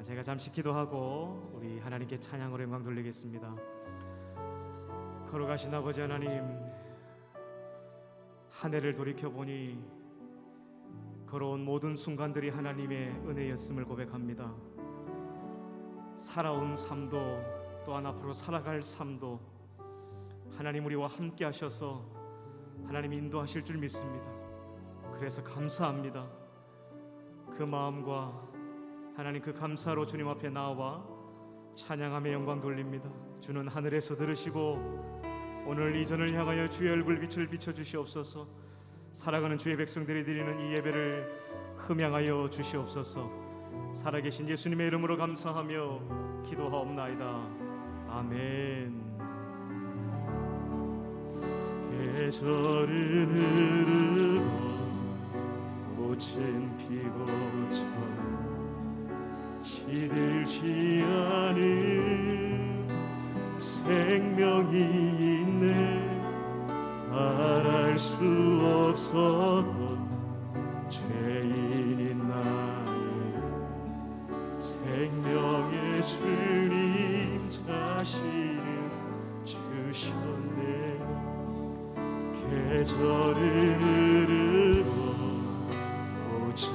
제가 잠시 기도하고 우리 하나님께 찬양으로 영광 돌리겠습니다. 걸어가신 아버지 하나님, 한 해를 돌이켜보니 걸어온 모든 순간들이 하나님의 은혜였음을 고백합니다. 살아온 삶도 또한 앞으로 살아갈 삶도 하나님 우리와 함께 하셔서 하나님 인도하실 줄 믿습니다. 그래서 감사합니다. 그 마음과 하나님 그 감사로 주님 앞에 나와 찬양하며 영광 돌립니다. 주는 하늘에서 들으시고 오늘 이 전을 향하여 주의 얼굴 빛을 비춰주시옵소서. 살아가는 주의 백성들이 드리는 이 예배를 흠양하여 주시옵소서. 살아계신 예수님의 이름으로 감사하며 기도하옵나이다. 아멘. 계절은 흐르고 꽃은 피고 쳐도 시들지 않은 생명이 있네. 말할 수 없어도 죄인인 나의 생명의 주님 자신을 주셨네. 계절은 흐르고 꽃은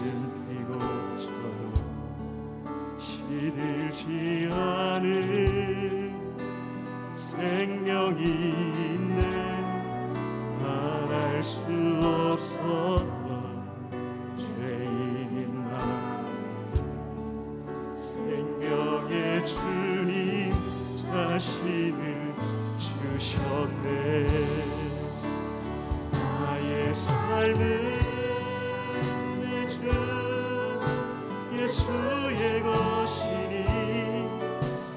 피고 쳐도 시들지 않은 생명이 있네. 말할 수 없었던 죄인인 나의 생명의 주님 자신을 주셨네. 나의 삶은 내 주 예수의 것이니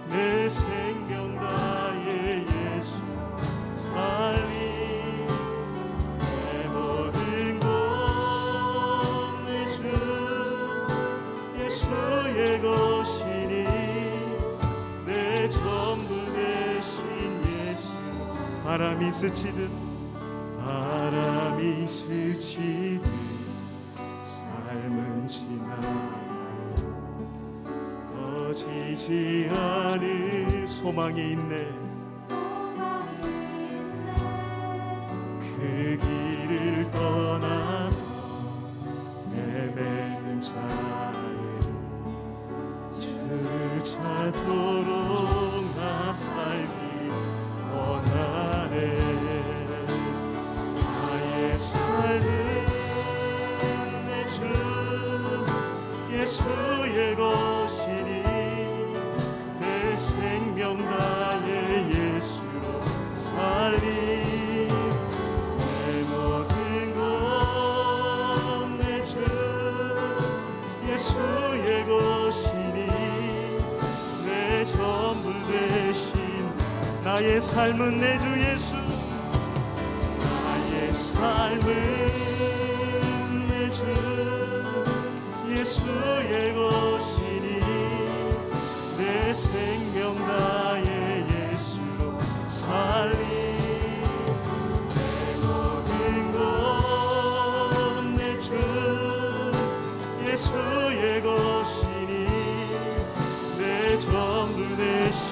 내 생명 나의 예수 살리. 내 모든 것 내 주 예수의 것이니 내 전부 되신 예수. 바람이 스치듯 삶은 지나요. 꺼지지 않을 소망이 있네. 그 길을 떠나서 헤매는 자를 주를 찾도록 나 살기 원하네. 나의 삶은 내 주 예수의 것이니 내 생명 나의 예수로 살리. 내 모든 것 내 주 예수의 것이니 내 전부 되신 나의 삶은 내 주 예수. 나의 삶은 내 주 예수의 것이니 내 생명 나의 예수로 살리. 내 모든 것 내 주 예수의 것이니 내 전부 되신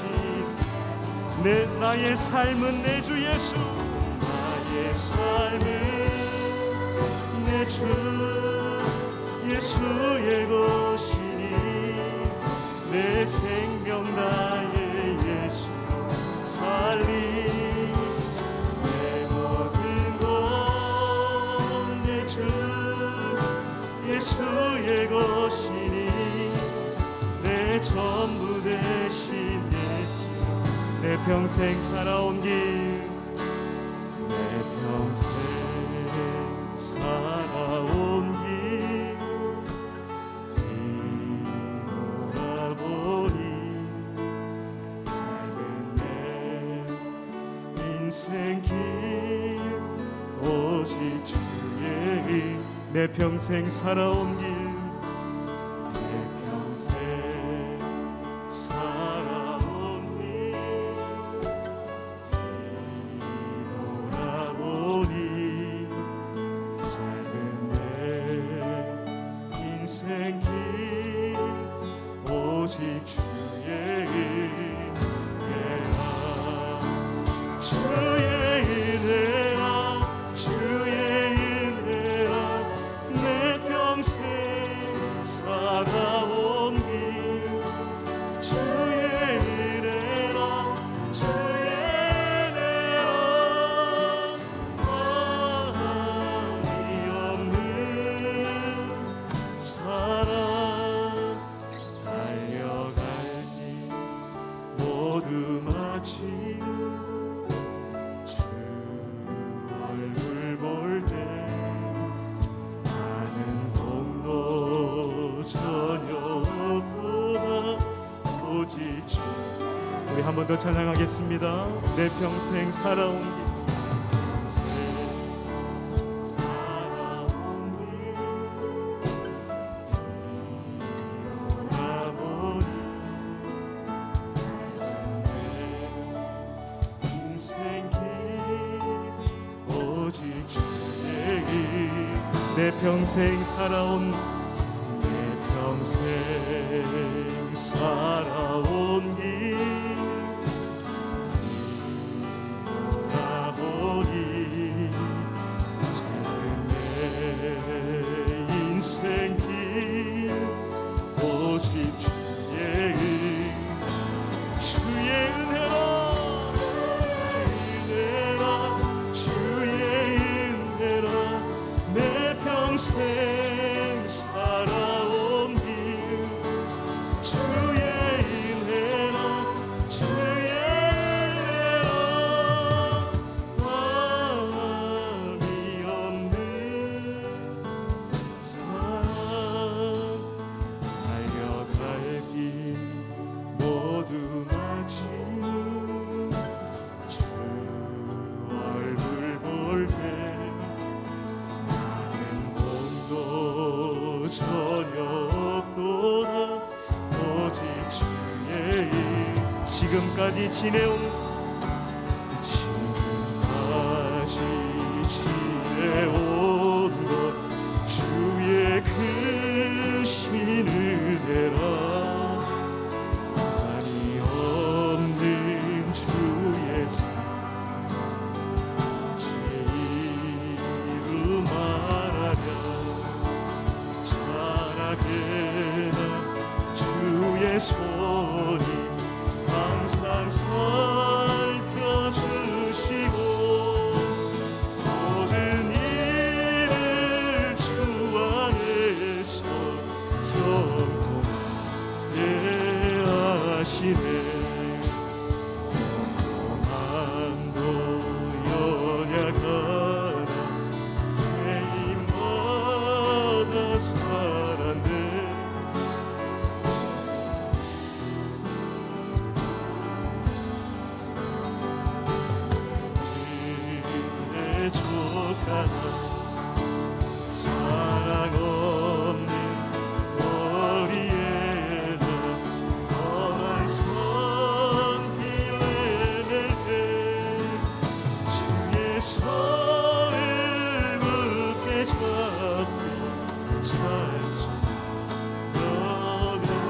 나의 삶은 내 주 예수. 나의 삶은 내 주 예수의 것이니 내 생명 나의 예수 살리. 내 모든 것 내 주 예수의 것이니 내 전부 되신 예수. 내 평생 살아온 길, 내 평생 살아온 길 뒤돌아보니 짧은 내 인생 길 오직 주의 일. 내 평생 살아온 길, 내 평생 살아온 길 뒤돌아보니 짧은 내 인생 길 오직 주의 은혜라 주의 은혜라 주의 은혜라 내 평생 살아온 길 주의 은혜라 주의 은혜라 마음이 없는 사랑 달려갈 길 모두 마치고 주 얼굴 볼 때 나는 공로 전혀 없구나 오직 주 우리 한 번 더 찬양하겠습니다. 내 평생 살아온 길 평생 살아온 길 뒤돌아보니 내 인생 길 오직 주의 길 내 평생 살아온 내 평생 살아온 길 돌아보니 내 인생 길 오직 주의 주의 은혜라 은혜라 주의 은혜라 내 평생 살아온 길 주의 은혜라 주의 은혜라 마음이 없는 사랑 달려갈 길 모두 마치고 주 얼굴 볼 때 나는 공도 전혀 없도다 오직 주의 일 지금까지 지내온 지금까지 지내온 것 주의 크신 은혜라 한이 없는 주의 사랑 제 이루 말하랴 자라게나 주의 손이 항상 살펴주시고 모든 일을 주 안에서 형통하게 하시네 영원함도 연약하나 새임마다 살았네 내 족하나 사랑 없는 머리에는 험한 손길 내밀 때 주의 손을 굳게 잡고 찬송하며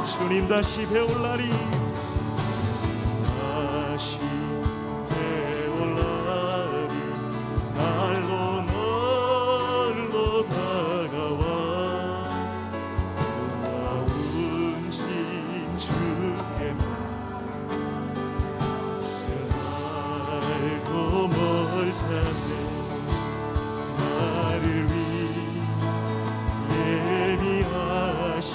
주님 다시 배울 날이 다시 배울 날이 날로 날로 다가와 고마운 진 주께만 살고 멀자네 나를 위해 예비하신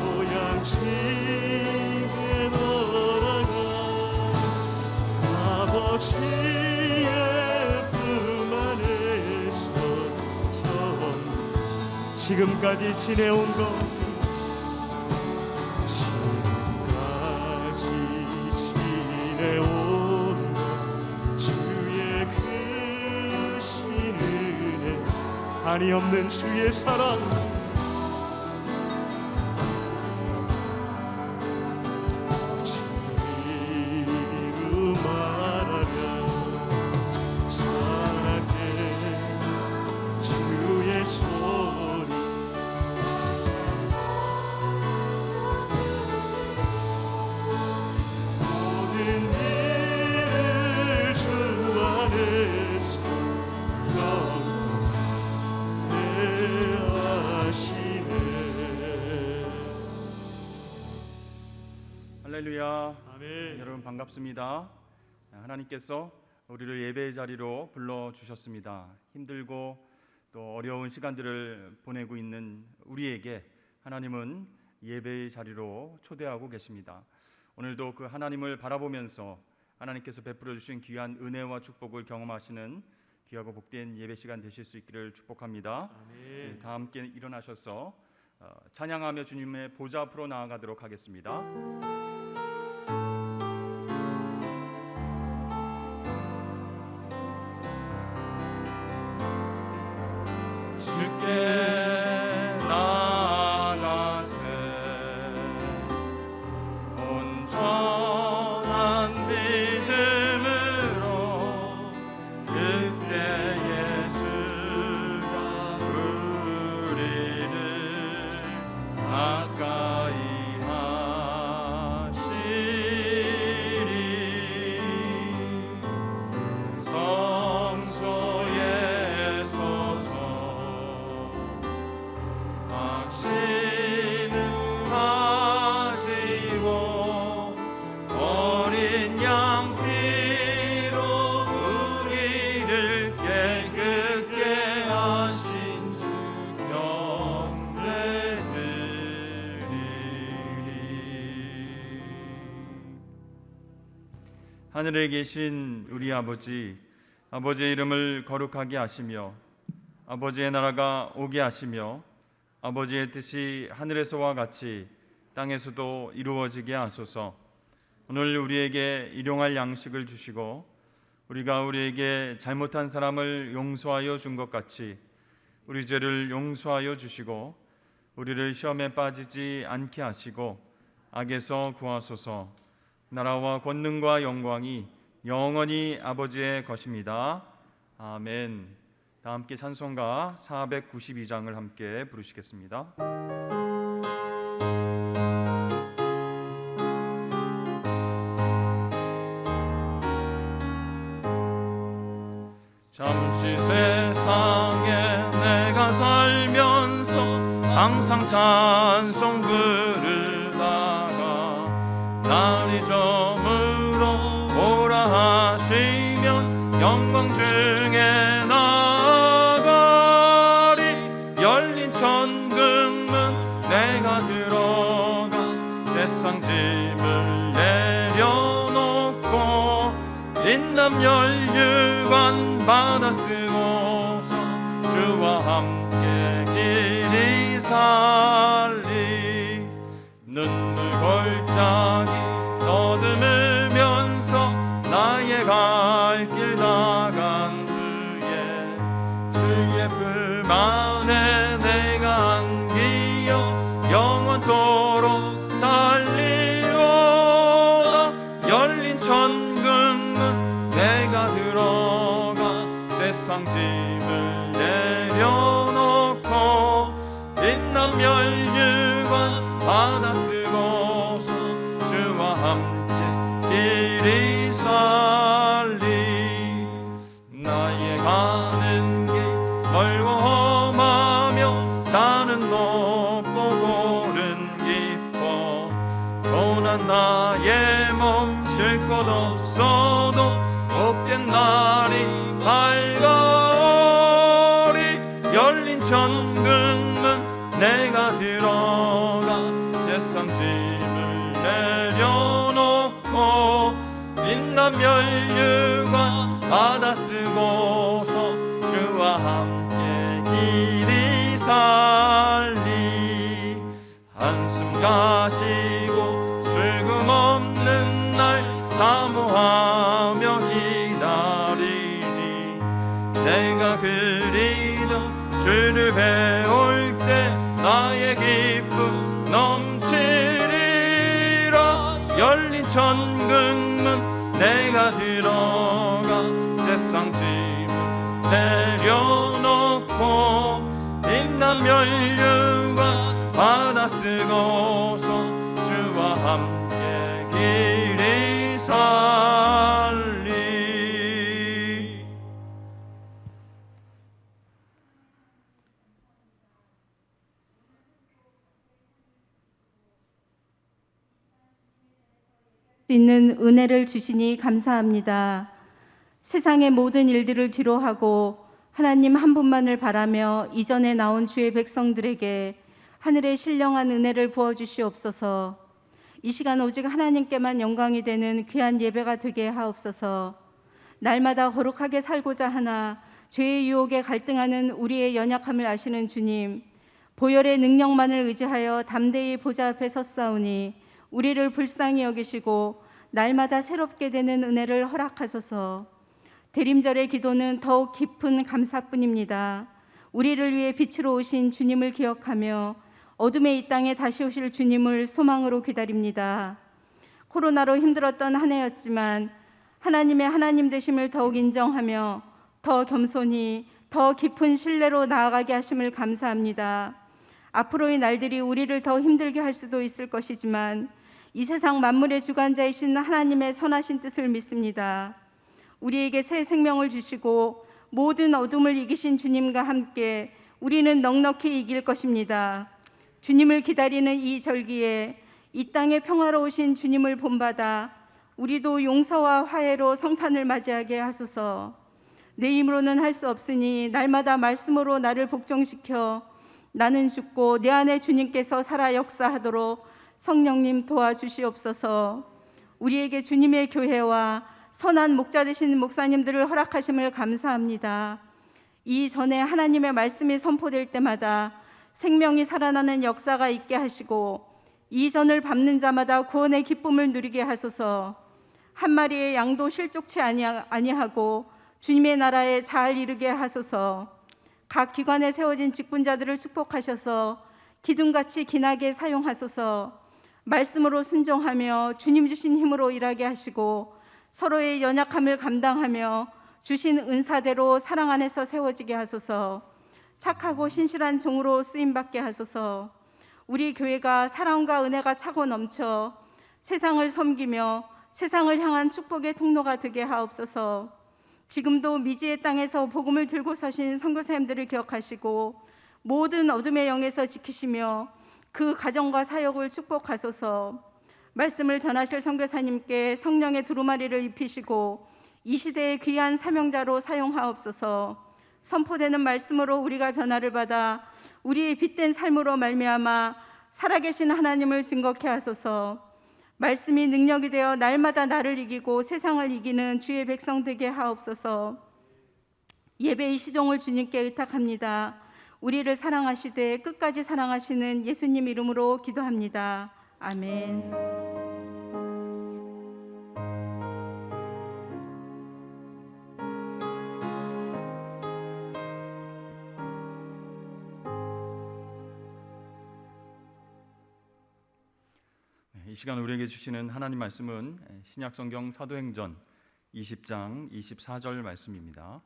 고향집에 돌아가 아버지의 품 안에서 형 지금까지 지내온 것 지금까지 지내온 것 주의 크신 은혜 한이 없는 주의 사랑 이루 말하랴 자라게 주의 소리 할렐루야. 아멘. 여러분 반갑습니다. 하나님께서 우리를 예배의 자리로 불러주셨습니다. 힘들고 또 어려운 시간들을 보내고 있는 우리에게 하나님은 예배의 자리로 초대하고 계십니다. 오늘도 그 하나님을 바라보면서 하나님께서 베풀어 주신 귀한 은혜와 축복을 경험하시는 귀하고 복된 예배 시간 되실 수 있기를 축복합니다. 아멘. 다 함께 일어나셔서 찬양하며 주님의 보좌 앞으로 나아가도록 하겠습니다. 주께 나아가세 온전한 믿음으로 그때에 주가 우리를 가까이 하시리 성소에 서서 악신을 가지고 어린 양 피로 우리를 깨끗게 하신 주 경배드리리. 하늘에 계신 우리 아버지의 이름을 거룩하게 하시며 아버지의 나라가 오게 하시며 아버지의 뜻이 하늘에서와 같이 땅에서도 이루어지게 하소서. 오늘 우리에게 일용할 양식을 주시고 우리가 우리에게 잘못한 사람을 용서하여 준 것 같이 우리 죄를 용서하여 주시고 우리를 시험에 빠지지 않게 하시고 악에서 구하소서. 나라와 권능과 영광이 영원히 아버지의 것입니다. 아멘. 다 함께 찬송가 492장을 함께 부르시겠습니다. 잠시 세상에 내가 살면서 항상 찬송 부르다가 날이 저물어 오라 하시면 영광 중에 나가리. 열린 천국문 내가 들어가 세상 짐을 내려놓고 인남 연유관 받아 쓰고서 주와 함께 길이 살리. 눈물 골짜기 더듬으면서 나의 갈 길 나간 후에 주의 품 안에 내가 안기어 영원토록 살리로다. 열린 천국문 내가 들어가 세상 짐을 내려놓고 인남 연유관 받아 쓰고서 주와 함께 길이 살리. 나의 가는 길 멀고 험하며 산은 높고 고른 깊어 고난 나의 몸 쉴 곳 없어도 복된 날이 밝아오리. 열린 천국문 내가 들어가 세상 짐을 내려놓고 인남 연유관 받아 쓰고서 주와 함께 길이 살리. 한숨 가시고 슬금 없는 날 사모하며 기다리니 내가 그리던 주를 배울 때 나의 기쁨 넘치리라. 열린 천국문 내가 들어가 세상 짐을 내려놓고 인남 연유관 받아 쓰고서 주와 함께 길이 살리. 있는 은혜를 주시니 감사합니다. 세상의 모든 일들을 뒤로하고 하나님 한 분만을 바라며 이전에 나온 주의 백성들에게 하늘의 신령한 은혜를 부어주시옵소서. 이 시간 오직 하나님께만 영광이 되는 귀한 예배가 되게 하옵소서. 날마다 거룩하게 살고자 하나 죄의 유혹에 갈등하는 우리의 연약함을 아시는 주님, 보혈의 능력만을 의지하여 담대히 보좌 앞에 섰사오니 우리를 불쌍히 여기시고 날마다 새롭게 되는 은혜를 허락하소서. 대림절의 기도는 더욱 깊은 감사뿐입니다. 우리를 위해 빛으로 오신 주님을 기억하며 어둠의 이 땅에 다시 오실 주님을 소망으로 기다립니다. 코로나로 힘들었던 한 해였지만 하나님의 하나님 되심을 더욱 인정하며 더 겸손히 더 깊은 신뢰로 나아가게 하심을 감사합니다. 앞으로의 날들이 우리를 더 힘들게 할 수도 있을 것이지만 이 세상 만물의 주관자이신 하나님의 선하신 뜻을 믿습니다. 우리에게 새 생명을 주시고 모든 어둠을 이기신 주님과 함께 우리는 넉넉히 이길 것입니다. 주님을 기다리는 이 절기에 이 땅에 평화로우신 주님을 본받아 우리도 용서와 화해로 성탄을 맞이하게 하소서. 내 힘으로는 할 수 없으니 날마다 말씀으로 나를 복종시켜 나는 죽고 내 안에 주님께서 살아 역사하도록 성령님 도와주시옵소서. 우리에게 주님의 교회와 선한 목자 되신 목사님들을 허락하심을 감사합니다. 이전에 하나님의 말씀이 선포될 때마다 생명이 살아나는 역사가 있게 하시고 이전을 밟는 자마다 구원의 기쁨을 누리게 하소서. 한 마리의 양도 실족치 아니하고 주님의 나라에 잘 이르게 하소서. 각 기관에 세워진 직분자들을 축복하셔서 기둥같이 기나게 사용하소서. 말씀으로 순종하며 주님 주신 힘으로 일하게 하시고 서로의 연약함을 감당하며 주신 은사대로 사랑 안에서 세워지게 하소서. 착하고 신실한 종으로 쓰임받게 하소서. 우리 교회가 사랑과 은혜가 차고 넘쳐 세상을 섬기며 세상을 향한 축복의 통로가 되게 하옵소서. 지금도 미지의 땅에서 복음을 들고 서신 선교사님들을 기억하시고 모든 어둠의 영에서 지키시며 그 가정과 사역을 축복하소서. 말씀을 전하실 선교사님께 성령의 두루마리를 입히시고 이 시대의 귀한 사명자로 사용하옵소서. 선포되는 말씀으로 우리가 변화를 받아 우리의 빛된 삶으로 말미암아 살아계신 하나님을 증거케 하소서. 말씀이 능력이 되어 날마다 나를 이기고 세상을 이기는 주의 백성 되게 하옵소서. 예배의 시종을 주님께 의탁합니다. 우리를 사랑하시되 끝까지 사랑하시는 예수님 이름으로 기도합니다. 아멘. 이 시간 우리에게 주시는 하나님 말씀은 신약성경 사도행전 20장 24절 말씀입니다.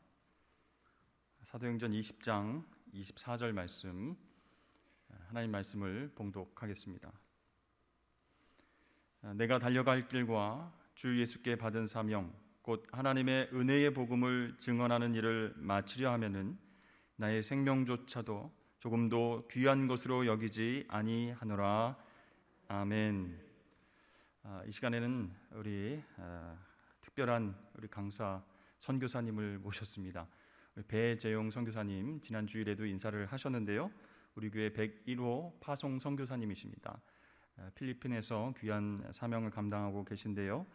사도행전 20장 24절 말씀, 하나님 말씀을 봉독하겠습니다. 내가 달려갈 길과 주 예수께 받은 사명 곧 하나님의 은혜의 복음을 증언하는 일을 마치려 하면은 나의 생명조차도 조금도 귀한 것으로 여기지 아니하노라. 아멘. 이 시간에는 우리 특별한 우리 강사 선교사님을 모셨습니다. 배재용 선교사님 지난 주일에도 인사를 하셨는데요. 우리 교회 101호 파송 선교사님이십니다. 필리핀에서 귀한 사명을 감당하고 계신데요.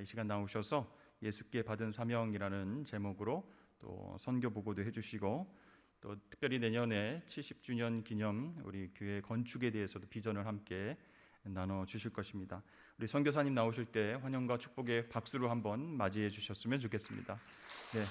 이 시간 나오셔서 예수께 받은 사명이라는 제목으로 또 선교 보고도 해주시고 또 특별히 내년에 70주년 기념 우리 교회 건축에 대해서도 비전을 함께 나눠 주실 것입니다. 우리 선교사님 나오실 때 환영과 축복의 박수로 한번 맞이해 주셨으면 좋겠습니다. 네.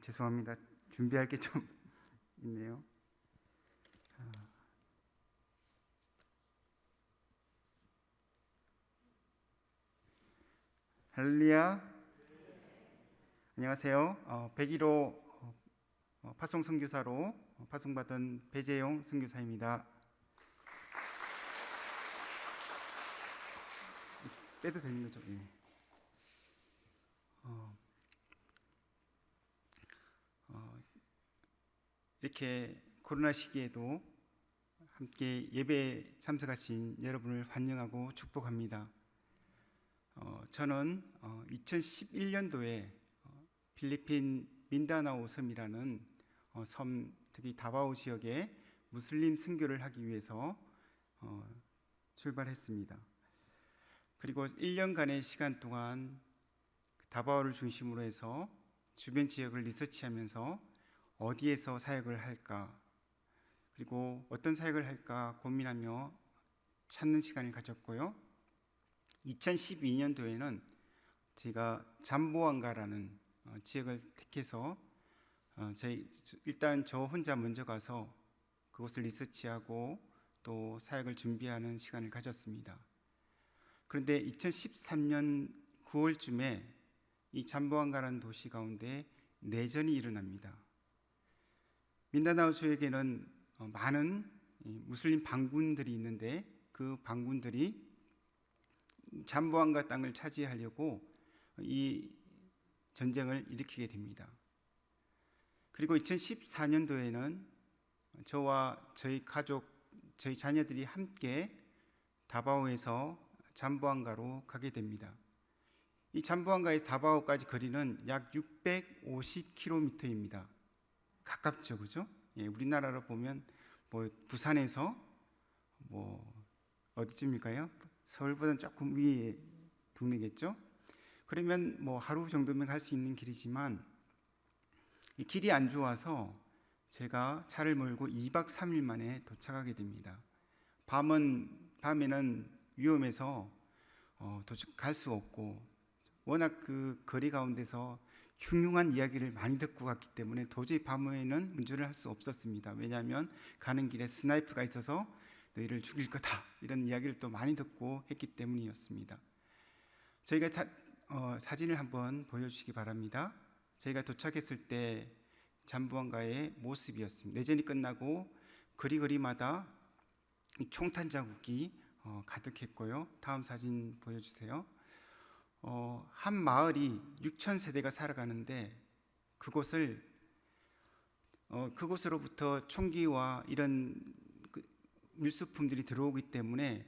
죄송합니다. 준비할 게 좀 있네요. 할렐루야. 안녕하세요. 101호 파송 선교사로 파송받은 배재용 선교사입니다. 빼도 되는 거죠? 예. 이렇게 코로나 시기에도 함께 예배에 참석하신 여러분을 환영하고 축복합니다. 저는 2011년도에 필리핀 민다나오 섬이라는 섬, 특히 다바오 지역에 무슬림 선교를 하기 위해서 출발했습니다. 그리고 1년간의 시간 동안 다바오를 중심으로 해서 주변 지역을 리서치하면서 어디에서 사역을 할까, 그리고 어떤 사역을 할까 고민하며 찾는 시간을 가졌고요. 2012년도에는 제가 잠보안가라는 지역을 택해서 일단 저 혼자 먼저 가서 그곳을 리서치하고 또 사역을 준비하는 시간을 가졌습니다. 그런데 2013년 9월쯤에 이 잠보안가라는 도시 가운데 내전이 일어납니다. 민다나오 지역에는 많은 무슬림 반군들이 있는데 그 반군들이 잠보안가 땅을 차지하려고 이 전쟁을 일으키게 됩니다. 그리고 2014년도에는 저와 저희 가족, 저희 자녀들이 함께 다바오에서 잠보안가로 가게 됩니다. 이 잠보안가에서 다바오까지 거리는 약 650km입니다. 가깝죠, 그죠? 예, 우리나라로 보면 부산에서 어디쯤일까요? 서울보다는 조금 위에 동네겠죠? 그러면 하루 정도면 갈 수 있는 길이지만 이 길이 안 좋아서 제가 차를 몰고 2박 3일 만에 도착하게 됩니다. 밤에는 위험해서 갈 수 없고 워낙 그 거리 가운데서 흉흉한 이야기를 많이 듣고 갔기 때문에 도저히 밤에는 운전을 할 수 없었습니다. 왜냐하면 가는 길에 스나이퍼가 있어서 너희를 죽일 거다 이런 이야기를 또 많이 듣고 했기 때문이었습니다. 저희가 사진을 한번 보여주시기 바랍니다. 저희가 도착했을 때 잠보안가의 모습이었습니다. 내전이 끝나고 거리마다 총탄 자국이 가득했고요. 다음 사진 보여주세요. 한 마을이 6,000세대가 살아가는데 그곳으로부터 총기와 이런 밀수품들이 들어오기 때문에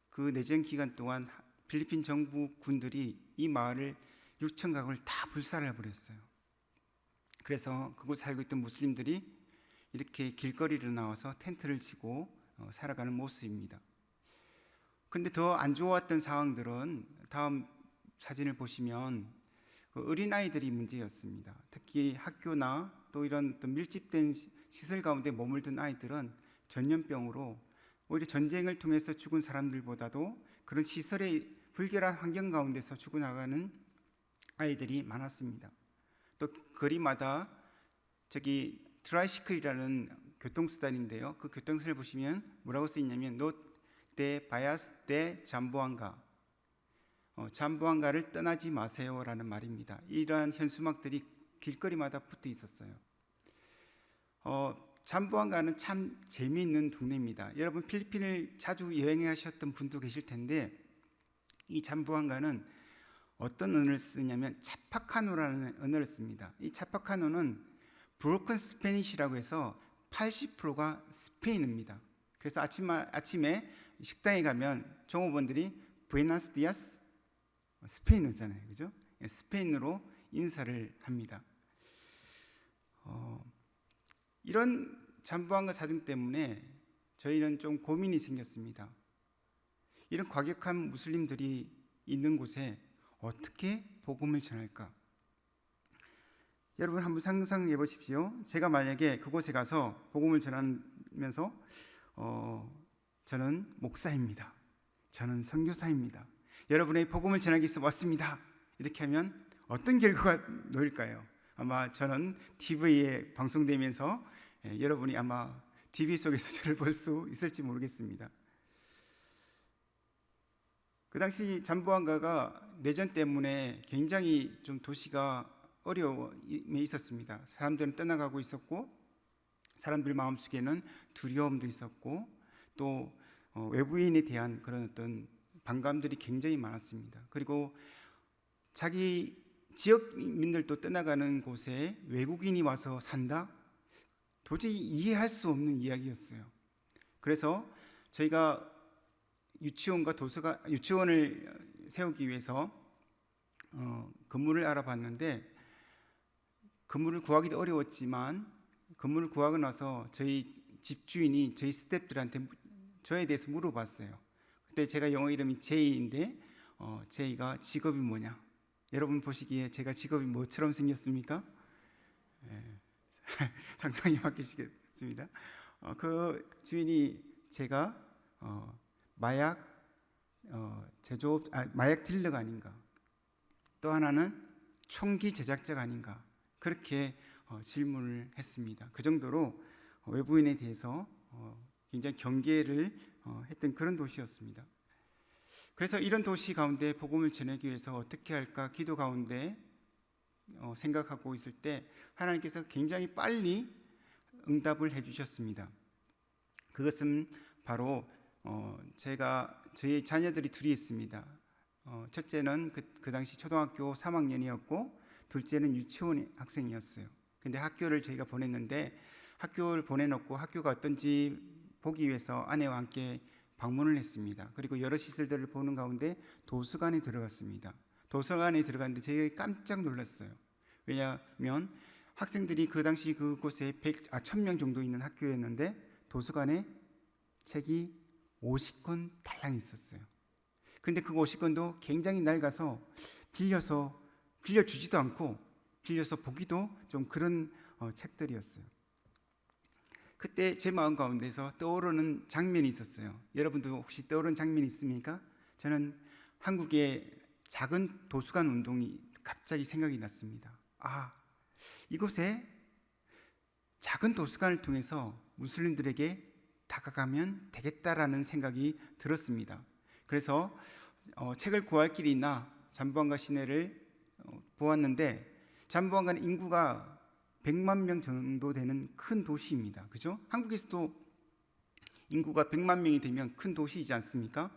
그 내전 기간 동안 필리핀 정부 군들이 이 마을을 6,000가구를 다 불살해 버렸어요. 그래서 그곳에 살고 있던 무슬림들이 이렇게 길거리로 나와서 텐트를 치고 살아가는 모습입니다. 근데 더 안 좋았던 상황들은 다음 사진을 보시면 어린아이들이 문제였습니다. 특히 학교나 또 이런 밀집된 시설 가운데 머물던 아이들은 전염병으로 오히려 전쟁을 통해서 죽은 사람들보다도 그런 시설의 불결한 환경 가운데서 죽어나가는 아이들이 많았습니다. 또 거리마다 트라이시클이라는 교통수단인데요. 그 교통수단을 보시면 뭐라고 쓰이냐면 노데 바야스 데 잠보안가, 잠보안가를 떠나지 마세요라는 말입니다. 이러한 현수막들이 길거리마다 붙어 있었어요. 잠보안가는 참 재미있는 동네입니다. 여러분 필리핀을 자주 여행하셨던 분도 계실 텐데 이 잠보안가는 어떤 언어를 쓰냐면 차파카노라는 언어를 씁니다. 이 차파카노는 브로큰 스페니시라고 해서 80%가 스페인어입니다. 그래서 아침에 식당에 가면 종업원들이 부에나스 디아스, 스페인어잖아요, 그죠? 스페인어로 인사를 합니다. 이런 잠보안가 사정 때문에 저희는 좀 고민이 생겼습니다. 이런 과격한 무슬림들이 있는 곳에 어떻게 복음을 전할까? 여러분 한번 상상해 보십시오. 제가 만약에 그곳에 가서 복음을 전하면서 저는 목사입니다. 저는 선교사입니다. 여러분의 복음을 전하기 위해서 왔습니다. 이렇게 하면 어떤 결과가 놓일까요? 아마 저는 TV에 방송되면서 여러분이 아마 TV 속에서 저를 볼 수 있을지 모르겠습니다. 그 당시 잠보안가가 내전 때문에 굉장히 좀 도시가 어려움이 있었습니다. 사람들은 떠나가고 있었고 사람들 마음속에는 두려움도 있었고 또 외부인에 대한 그런 어떤 반감들이 굉장히 많았습니다. 그리고 자기 지역민들도 떠나가는 곳에 외국인이 와서 산다? 도저히 이해할 수 없는 이야기였어요. 그래서 저희가 유치원을 세우기 위해서 건물을 알아봤는데 건물을 구하기도 어려웠지만 건물을 구하고 나서 저희 집주인이 저희 스태프들한테 저에 대해서 물어봤어요. 그때 제가 영어 이름이 제이인데 제이가 직업이 뭐냐? 여러분 보시기에 제가 직업이 뭐처럼 생겼습니까? 상상이 바뀌시겠습니다. 그 주인이 제가 마약 마약 딜러가 아닌가, 또 하나는 총기 제작자가 아닌가, 그렇게 질문을 했습니다. 그 정도로 외부인에 대해서 굉장히 경계를 했던 그런 도시였습니다. 그래서 이런 도시 가운데 복음을 전하기 위해서 어떻게 할까 기도 가운데 생각하고 있을 때 하나님께서 굉장히 빨리 응답을 해주셨습니다. 그것은 바로 저희 자녀들이 둘이 있습니다. 첫째는 그 당시 초등학교 3학년이었고 둘째는 유치원 학생이었어요. 근데 학교를 저희가 보냈는데 학교를 보내놓고 학교가 어떤지 보기 위해서 아내와 함께 방문을 했습니다. 그리고 여러 시설들을 보는 가운데 도서관에 들어갔습니다. 도서관에 들어갔는데 저희가 깜짝 놀랐어요. 왜냐하면 학생들이 그 당시 그곳에 1000명 정도 있는 학교였는데 도서관에 책이 50권 달랑 있었어요. 근데 그 50권도 굉장히 낡아서 빌려주지도 않고 빌려서 보기도 좀 그런 책들이었어요. 그때 제 마음 가운데서 떠오르는 장면이 있었어요. 여러분도 혹시 떠오르는 장면이 있습니까? 저는 한국의 작은 도서관 운동이 갑자기 생각이 났습니다. 이곳에 작은 도서관을 통해서 무슬림들에게 다가가면 되겠다라는 생각이 들었습니다. 그래서 책을 구할 길이 있나 잠부안가 시내를 보았는데 잠부안가는 인구가 100만 명 정도 되는 큰 도시입니다. 그죠? 한국에서도 인구가 100만 명이 되면 큰 도시이지 않습니까?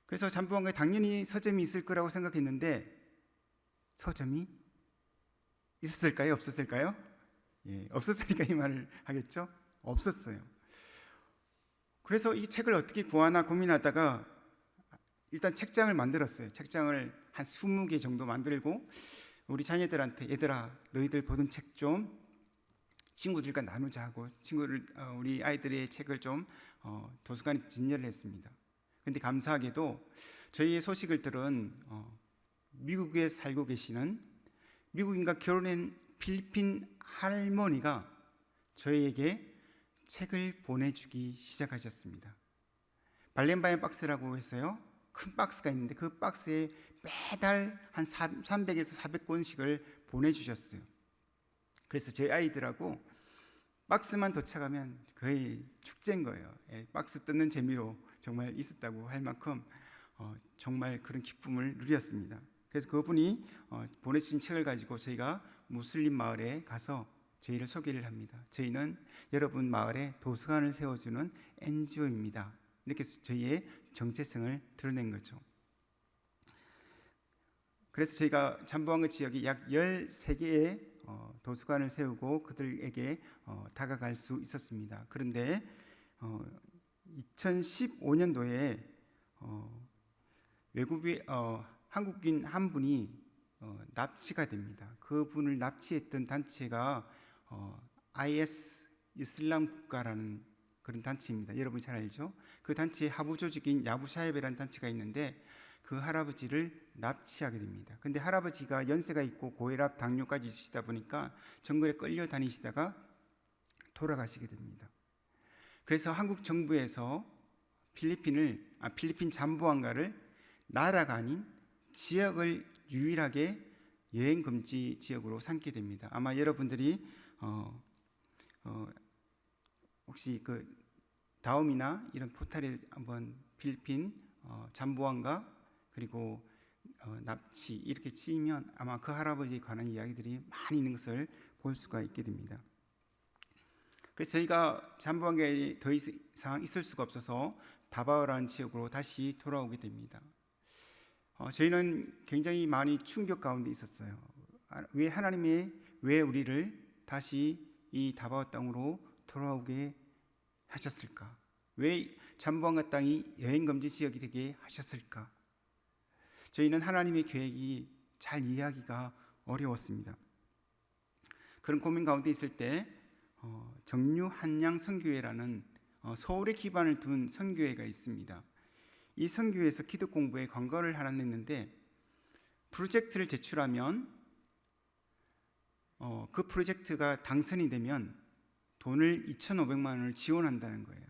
그래서 잠부안가에 당연히 서점이 있을 거라고 생각했는데 서점이 있었을까요? 없었을까요? 없었으니까 이 말을 하겠죠? 없었어요. 그래서 이 책을 어떻게 구하나 고민하다가 일단 책장을 만들었어요. 책장을 한 20개 정도 만들고 우리 자녀들한테 얘들아 너희들 보던 책 좀 친구들과 나누자 하고 우리 아이들의 책을 좀 도서관에 진열을 했습니다. 그런데 감사하게도 저희의 소식을 들은 미국에 살고 계시는 미국인과 결혼한 필리핀 할머니가 저희에게 책을 보내주기 시작하셨습니다. 발렌바인 박스라고 해서요, 큰 박스가 있는데 그 박스에 매달 한 300에서 400권씩을 보내주셨어요. 그래서 저희 아이들하고 박스만 도착하면 거의 축제인 거예요. 박스 뜯는 재미로 정말 있었다고 할 만큼 정말 그런 기쁨을 누렸습니다. 그래서 그분이 보내주신 책을 가지고 저희가 무슬림 마을에 가서 저희를 소개를 합니다. 저희는 여러분 마을에 도서관을 세워주는 NGO입니다. 이렇게 저희의 정체성을 드러낸 거죠. 그래서 저희가 잠부안가 지역에 약 13개의 도서관을 세우고 그들에게 다가갈 수 있었습니다. 그런데 2015년도에 한국인 한 분이 납치가 됩니다. 그분을 납치했던 단체가 IS 이슬람 국가라는 그런 단체입니다. 여러분이 잘 알죠? 그 단체의 하부 조직인 야부샤협이라는 단체가 있는데 그 할아버지를 납치하게 됩니다. 근데 할아버지가 연세가 있고 고혈압, 당뇨까지 있으시다 보니까 정글에 끌려다니시다가 돌아가시게 됩니다. 그래서 한국 정부에서 필리핀 잠부안가를 나라가 아닌 지역을 유일하게 여행 금지 지역으로 삼게 됩니다. 아마 여러분들이 혹시 그 다음이나 이런 포털에 한번 필리핀 잠부안가 그리고 납치 이렇게 치면 아마 그 할아버지에 관한 이야기들이 많이 있는 것을 볼 수가 있게 됩니다. 그래서 저희가 잠부함교회에 더 이상 있을 수가 없어서 다바오라는 지역으로 다시 돌아오게 됩니다. 저희는 굉장히 많이 충격 가운데 있었어요. 왜 하나님이 왜 우리를 다시 이 다바오 땅으로 돌아오게 하셨을까? 왜 잠부함과 땅이 여행 금지 지역이 되게 하셨을까? 저희는 하나님의 계획이 잘 이해하기가 어려웠습니다. 그런 고민 가운데 있을 때 정류 한양 선교회라는 서울에 기반을 둔 선교회가 있습니다. 이 선교회에서 기독 공부에 광고를 하나 냈는데 프로젝트를 제출하면 그 프로젝트가 당선이 되면 돈을 2,500만 원을 지원한다는 거예요.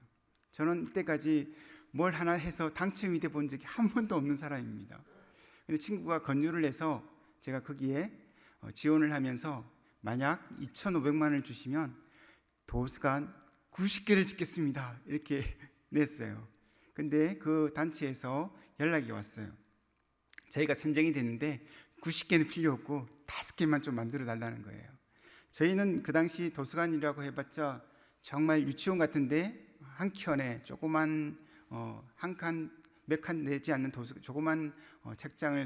저는 이때까지 뭘 하나 해서 당첨이 돼 본 적이 한 번도 없는 사람입니다. 근데 친구가 권유를 해서 제가 거기에 지원을 하면서 만약 2,500만 원을 주시면 도서관 90개를 짓겠습니다. 이렇게 냈어요. 근데 그 단체에서 연락이 왔어요. 저희가 선정이 됐는데 90개는 필요 없고 5개만 좀 만들어 달라는 거예요. 저희는 그 당시 도서관이라고 해봤자 정말 유치원 같은데 한 켠에 조그만 한 칸 몇 칸 내지 않는 조그만 책장을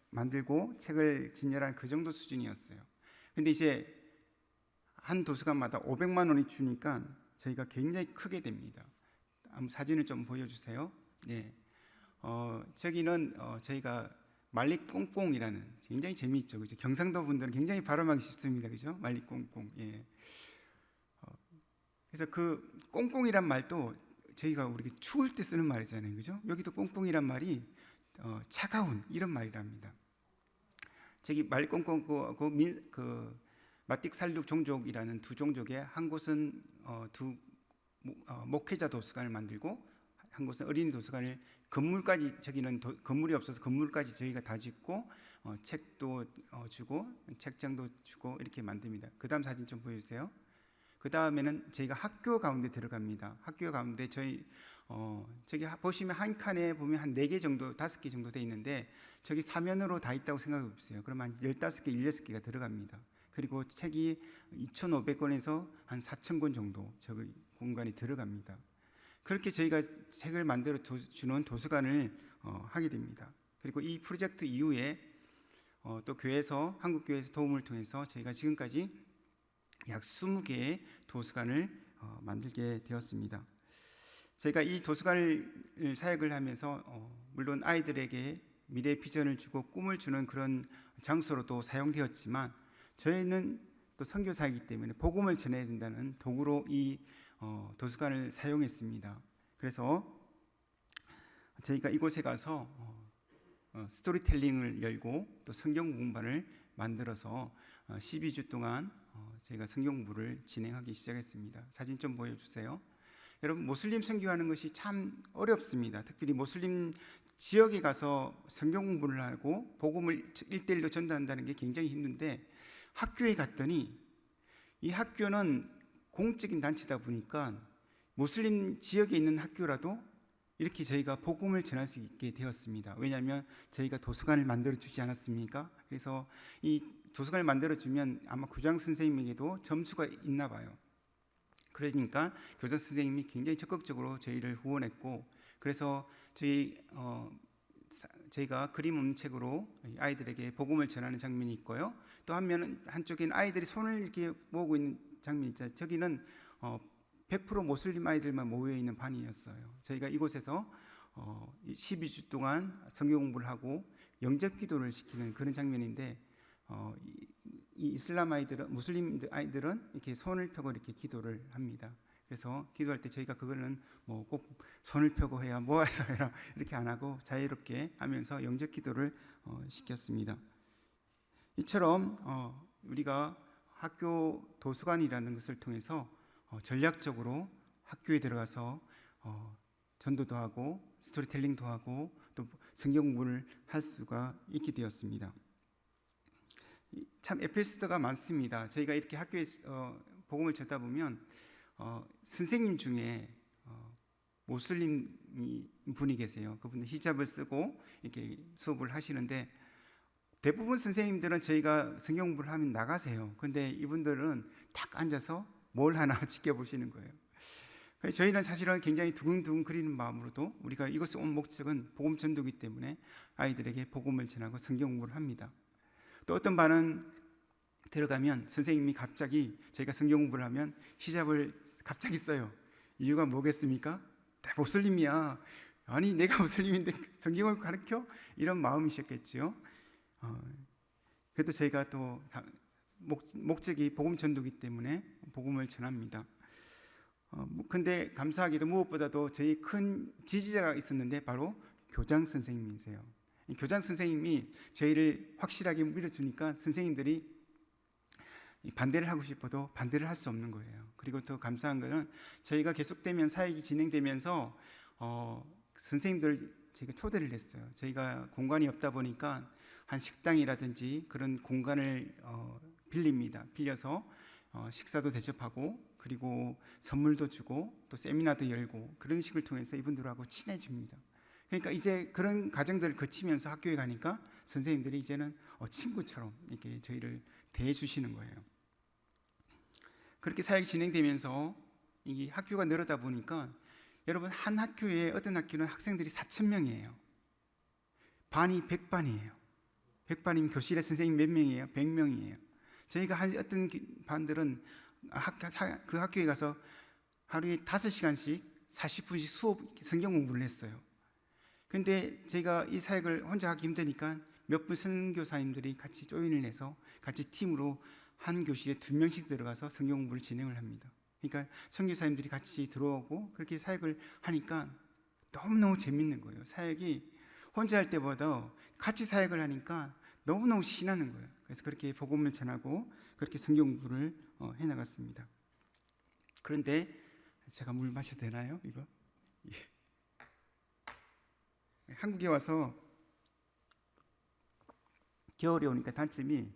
만들고 책을 진열한 그 정도 수준이었어요. 근데 이제 한 도서관마다 500만 원이 주니까 저희가 굉장히 크게 됩니다. 한번 사진을 좀 보여주세요. 네, 저기는 저희가 말리꽁꽁이라는 굉장히 재미있죠, 그죠? 경상도 분들은 굉장히 발음하기 쉽습니다, 그죠? 말리꽁꽁. 예. 그래서 그 꽁꽁이란 말도 저희가 우리 추울 때 쓰는 말이잖아요, 그죠? 여기도 꽁꽁이란 말이 차가운 이런 말이랍니다. 저기 말리꽁꽁 그 마틱살룩 종족이라는 두 종족의 한 곳은 두 목회자 도서관을 만들고 한 곳은 어린이 도서관을 건물까지 저기는 건물이 없어서 건물까지 저희가 다 짓고 책도 주고 책장도 주고 이렇게 만듭니다. 그 다음 사진 좀 보여주세요. 그 다음에는 저희가 학교 가운데 들어갑니다. 학교 가운데 저희 저기 보시면 한 칸에 보면 한 4개 정도 5개 정도 돼 있는데 저기 사면으로 다 있다고 생각해 보세요. 그러면 한 15개, 16개가 들어갑니다. 그리고 책이 2,500권에서 한 4,000권 정도 저기 공간이 들어갑니다. 그렇게 저희가 책을 만들어 주는 도서관을 하게 됩니다. 그리고 이 프로젝트 이후에 또 교회에서 한국교회에서 도움을 통해서 저희가 지금까지 약 20개의 도서관을 만들게 되었습니다. 저희가 이 도서관을 사역을 하면서 물론 아이들에게 미래 비전을 주고 꿈을 주는 그런 장소로도 사용되었지만 저희는 또 선교사이기 때문에 복음을 전해야 된다는 도구로 이 도서관을 사용했습니다. 그래서 저희가 이곳에 가서 스토리텔링을 열고 또 성경 공부를 만들어서 12주 동안 저희가 성경 공부를 진행하기 시작했습니다. 사진 좀 보여주세요. 여러분, 모슬림 선교하는 것이 참 어렵습니다. 특별히 모슬림 지역에 가서 성경 공부를 하고 복음을 1대1로 전달한다는 게 굉장히 힘든데 학교에 갔더니 이 학교는 공적인 단체다 보니까 모슬림 지역에 있는 학교라도 이렇게 저희가 복음을 전할 수 있게 되었습니다. 왜냐하면 저희가 도서관을 만들어 주지 않았습니까? 그래서 이 도서관을 만들어 주면 아마 교장 선생님에게도 점수가 있나 봐요. 그러니까 교장 선생님이 굉장히 적극적으로 저희를 후원했고, 그래서 저희가 그림 없는 책으로 아이들에게 복음을 전하는 장면이 있고요. 또 한쪽에는 아이들이 손을 이렇게 모으고 있는 장면이 있잖아요. 저기는 100% 모슬림 아이들만 모여 있는 반이었어요. 저희가 이곳에서 12주 동안 성경 공부를 하고 영접 기도를 시키는 그런 장면인데 이 이슬람 아이들은, 무슬림 아이들은 이렇게 손을 펴고 이렇게 기도를 합니다. 그래서 기도할 때 저희가 그거는 뭐 꼭 손을 펴고 해야 모아서 해라 이렇게 안 하고 자유롭게 하면서 영접 기도를 시켰습니다. 이처럼 우리가 학교 도서관이라는 것을 통해서 전략적으로 학교에 들어가서 전도도 하고 스토리텔링도 하고 또 성경 공부를 할 수가 있게 되었습니다. 참 에피소드가 많습니다. 저희가 이렇게 학교에 복음을 전다 보면 선생님 중에 모슬림 분이 계세요. 그분은 히잡을 쓰고 이렇게 수업을 하시는데 대부분 선생님들은 저희가 성경 공부를 하면 나가세요. 근데 이분들은 딱 앉아서 뭘 하나 지켜보시는 거예요. 저희는 사실은 굉장히 두근두근 거리는 마음으로도 우리가 이곳에 온 목적은 복음 전도이기 때문에 아이들에게 복음을 전하고 성경 공부를 합니다. 또 어떤 반은 들어가면 선생님이 갑자기 저희가 성경 공부를 하면 히잡을 갑자기 써요. 이유가 뭐겠습니까? 나 모슬림이야. 아니 내가 모슬림인데 성경을 가르쳐? 이런 마음이셨겠죠. 그래도 저희가 또 목적이 복음 전도이기 때문에 복음을 전합니다. 근데 감사하게도 무엇보다도 저희 큰 지지자가 있었는데 바로 교장 선생님이세요. 이 교장 선생님이 저희를 확실하게 밀어주니까 선생님들이 반대를 하고 싶어도 반대를 할 수 없는 거예요. 그리고 더 감사한 거는 저희가 계속되면 사역이 진행되면서 선생님들 제가 초대를 했어요. 저희가 공간이 없다 보니까 한 식당이라든지 그런 공간을 빌립니다. 빌려서 식사도 대접하고 그리고 선물도 주고 또 세미나도 열고 그런 식을 통해서 이분들하고 친해집니다. 그러니까 이제 그런 과정들을 거치면서 학교에 가니까 선생님들이 이제는 친구처럼 이렇게 저희를 대해 주시는 거예요. 그렇게 사역이 진행되면서 이 학교가 늘어다 보니까 여러분 한 학교에 어떤 학교는 학생들이 4,000명이에요. 반이 100반이에요. 100반이면 교실에 선생님 몇 명이에요? 100명이에요. 저희가 어떤 반들은 그 학교에 가서 하루에 5시간씩 40분씩 수업 성경 공부를 했어요. 근데 제가 이 사역을 혼자 하기 힘드니까 몇 분 선교사님들이 같이 조인을 해서 같이 팀으로 한 교실에 2명씩 들어가서 성경 공부를 진행을 합니다. 그러니까 선교사님들이 같이 들어오고 그렇게 사역을 하니까 너무너무 재밌는 거예요. 사역이 혼자 할 때보다 같이 사역을 하니까 너무너무 신나는 거예요. 그래서 그렇게 복음을 전하고 그렇게 성경 공부를 해나갔습니다. 그런데 제가 물 마셔도 되나요? 이거? 예. 한국에 와서 겨울에 오니까 단점이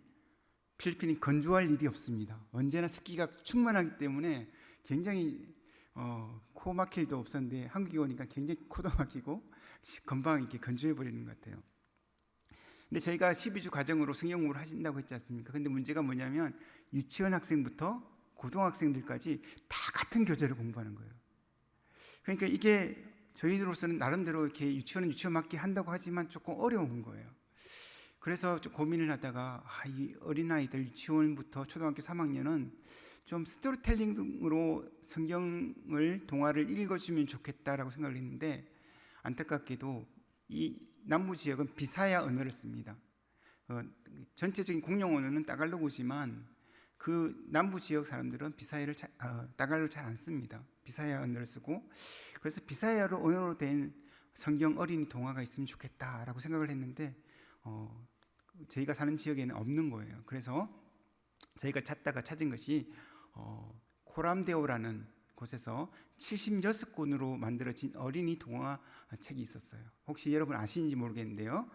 필리핀이 건조할 일이 없습니다. 언제나 습기가 충만하기 때문에 굉장히 코 막힐 일도 없었는데 한국에 오니까 굉장히 코도 막히고 금방 이렇게 건조해 버리는 것 같아요. 근데 저희가 12주 과정으로 성경 공부를 하신다고 했지 않습니까? 근데 문제가 뭐냐면 유치원 학생부터 고등학생들까지 다 같은 교재를 공부하는 거예요. 그러니까 이게 저희들로서는 나름대로 이렇게 유치원 맞게 한다고 하지만 조금 어려운 거예요. 그래서 좀 고민을 하다가 이 어린아이들 유치원부터 초등학교 3학년은 좀 스토리텔링으로 성경을 동화를 읽어주면 좋겠다라고 생각을 했는데 안타깝게도 이 남부 지역은 비사야 언어를 씁니다. 전체적인 공용 언어는 따갈로그지만 그 남부 지역 사람들은 따갈로그를 잘 안 씁니다. 비사야 언어를 쓰고 그래서 비사야로 언어로 된 성경 어린이 동화가 있으면 좋겠다라고 생각을 했는데 저희가 사는 지역에는 없는 거예요. 그래서 저희가 찾다가 찾은 것이 코람데오라는 곳에서 76권으로 만들어진 어린이 동화 책이 있었어요. 혹시 여러분 아시는지 모르겠는데요.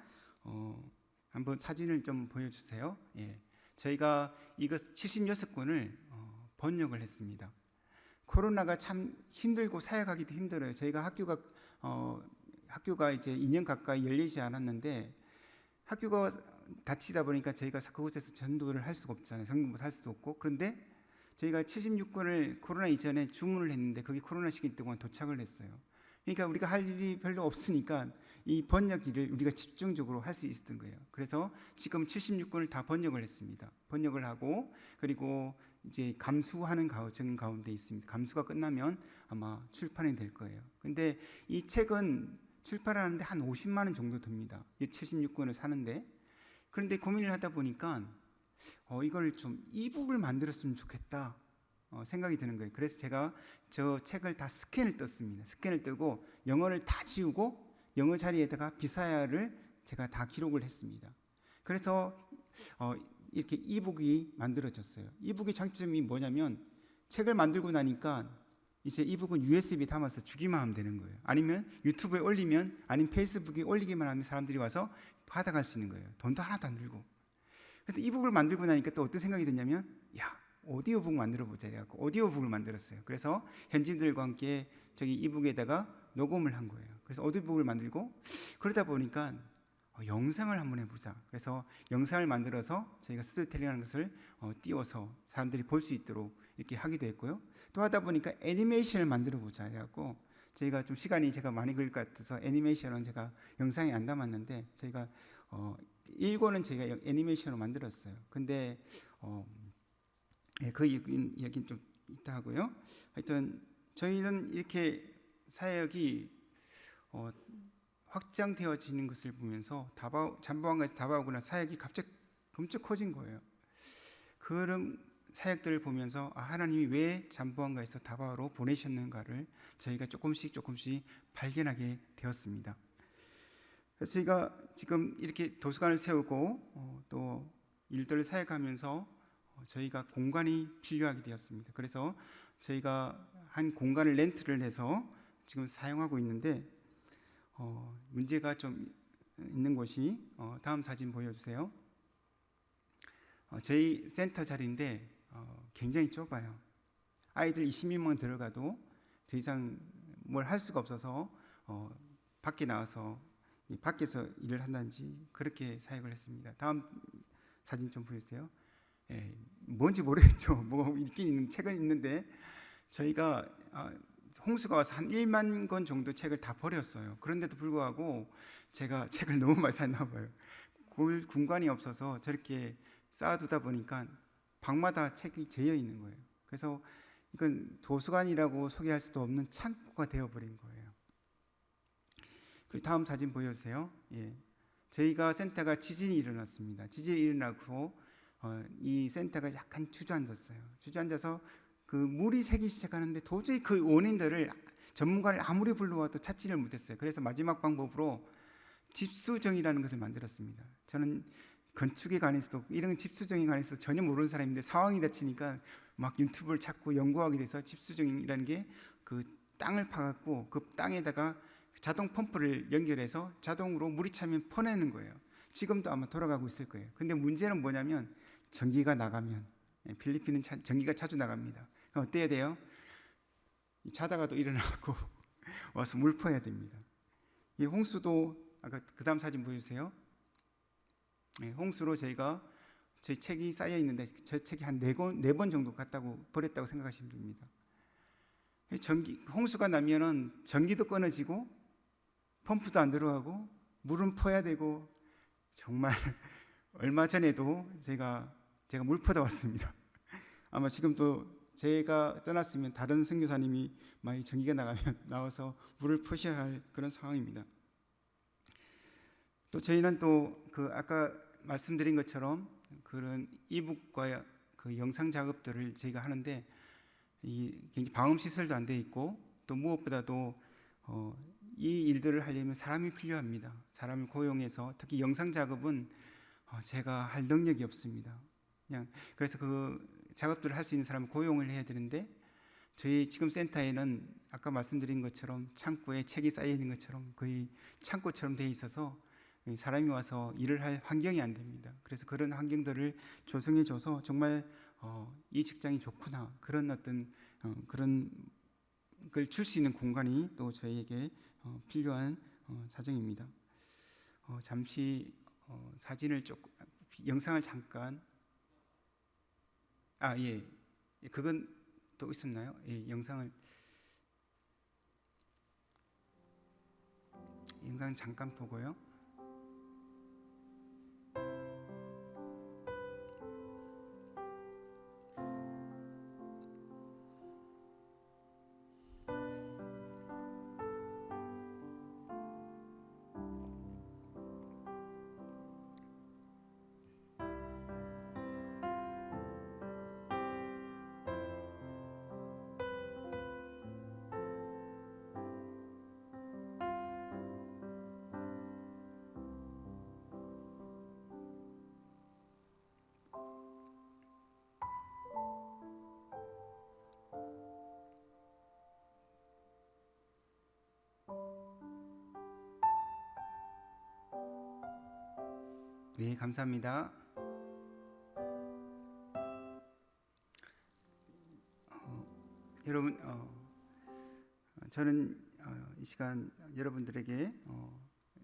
한번 사진을 좀 보여주세요. 예. 저희가 이거 76권을 번역을 했습니다. 코로나가 참 힘들고 사역하기도 힘들어요. 저희가 학교가 이제 2년 가까이 열리지 않았는데 학교가 닫히다 보니까 저희가 그곳에서 전도를 할 수가 없잖아요. 성경을 할 수도 없고. 그런데 저희가 76권을 코로나 이전에 주문을 했는데 그게 코로나 시기 동안 도착을 했어요. 그러니까 우리가 할 일이 별로 없으니까 이 번역 일을 우리가 집중적으로 할 수 있었던 거예요. 그래서 지금 76권을 다 번역을 했습니다. 번역을 하고 그리고 이제 감수하는 과정 가운데 있습니다. 감수가 끝나면 아마 출판이 될 거예요. 근데 이 책은 출판하는데 한 50만 원 정도 듭니다. 이 76권을 사는데. 그런데 고민을 하다 보니까 이걸 좀 이북을 만들었으면 좋겠다 생각이 드는 거예요. 그래서 제가 저 책을 다 스캔을 떴습니다. 스캔을 뜨고 영어를 다 지우고 영어 자리에다가 비사야를 제가 다 기록을 했습니다. 그래서 이렇게 이북이 만들어졌어요. 이북의 장점이 뭐냐면 책을 만들고 나니까 이제 이북은 USB 담아서 주기만 하면 되는 거예요. 아니면 유튜브에 올리면 아니면 페이스북에 올리기만 하면 사람들이 와서 받아갈 수 있는 거예요. 돈도 하나도 안 들고. 그래서 이북을 만들고 나니까 또 어떤 생각이 드냐면 오디오북 만들어 보자 해갖고 오디오북을 만들었어요. 그래서 현지인들과 함께 저기 이북에다가 녹음을 한 거예요. 그래서 오디오북을 만들고 그러다 보니까 영상을 한번 해보자. 그래서 영상을 만들어서 저희가 스토리텔링하는 것을 띄워서 사람들이 볼 수 있도록 이렇게 하기도 했고요. 또 하다 보니까 애니메이션을 만들어 보자 해갖고 저희가 좀 시간이 제가 많이 걸릴 것 같아서 애니메이션은 제가 영상에 안 담았는데 저희가 1권은 저희가 애니메이션으로 만들었어요. 근데 그 이야기는 좀 이따 하고요. 하여튼 저희는 이렇게 사역이 확장되어지는 것을 보면서 잠보안가에서 다바오고 나 사역이 갑자기 엄청 커진 거예요. 그런 사역들을 보면서 하나님이 왜 잠보안가에서 다바오로 보내셨는가를 저희가 조금씩 발견하게 되었습니다. 그래서 저희가 지금 이렇게 도서관을 세우고 또 일들을 사역하면서 저희가 공간이 필요하게 되었습니다. 그래서 저희가 한 공간을 렌트를 해서 지금 사용하고 있는데 문제가 좀 있는 곳이 다음 사진 보여주세요. 저희 센터 자리인데 굉장히 좁아요. 아이들 20명만 들어가도 더 이상 뭘 할 수가 없어서 밖에 나와서 밖에서 일을 한다든지 그렇게 사역을 했습니다. 다음 사진 좀 보여주세요. 뭔지 모르겠죠. 뭐 있긴 있는 책은 있는데 저희가 홍수가 와서 한 1만 권 정도 책을 다 버렸어요. 그런데도 불구하고 제가 책을 너무 많이 샀나 봐요. 공간이 없어서 저렇게 쌓아두다 보니까 방마다 책이 재여 있는 거예요. 그래서 이건 도서관이라고 소개할 수도 없는 창고가 되어버린 거예요. 그리고 다음 사진 보여주세요. 저희가 센터가 지진이 일어났습니다. 지진이 일어나고 이 센터가 약간 주저앉았어요. 주저앉아서 그 물이 새기 시작하는데 도저히 그 원인들을 전문가를 아무리 불러와도 찾지를 못했어요. 그래서 마지막 방법으로 집수정이라는 것을 만들었습니다. 저는 건축에 관해서도 이런 집수정에 관해서 전혀 모르는 사람인데 상황이 닥치니까 막 유튜브를 찾고 연구하게 돼서 집수정이라는 게 그 땅을 파갖고 그 땅에다가 자동 펌프를 연결해서 자동으로 물이 차면 퍼내는 거예요. 지금도 아마 돌아가고 있을 거예요. 근데 문제는 뭐냐면 전기가 나가면 필리핀은 전기가 자주 나갑니다. 어때야 돼요? 자다가도 일어나고 와서 물 퍼야 됩니다. 이 홍수도 아까 그 다음 사진 보여주세요. 홍수로 저희가 저희 책이 쌓여 있는데 저 책이 한 4번 정도 갔다고 버렸다고 생각하시면 됩니다. 홍수가 나면은 전기도 끊어지고 펌프도 안 들어가고 물은 퍼야 되고 정말 얼마 전에도 제가 물 퍼다 왔습니다. 아마 지금도 제가 떠났으면 다른 선교사님이 만약 전기가 나가면 나와서 물을 퍼셔야 할 그런 상황입니다. 또 저희는 또 그 아까 말씀드린 것처럼 그런 이북과 그 영상 작업들을 저희가 하는데 굉장히 방음 시설도 안 돼 있고 또 무엇보다도 이 일들을 하려면 사람이 필요합니다. 사람을 고용해서 특히 영상 작업은 제가 할 능력이 없습니다. 그래서 그 작업들을 할 수 있는 사람을 고용을 해야 되는데 저희 지금 센터에는 아까 말씀드린 것처럼 창고에 책이 쌓여 있는 것처럼 거의 창고처럼 돼 있어서 사람이 와서 일을 할 환경이 안 됩니다. 그래서 그런 환경들을 조성해 줘서 정말 이 직장이 좋구나 그런 어떤 그런 걸 줄 수 있는 공간이 또 저희에게 필요한 사정입니다. 잠시 사진을 조금 영상을 잠깐 그건 또 있었나요? 영상 잠깐 보고요. 네, 감사합니다. 여러분, 저는 이 시간 여러분들에게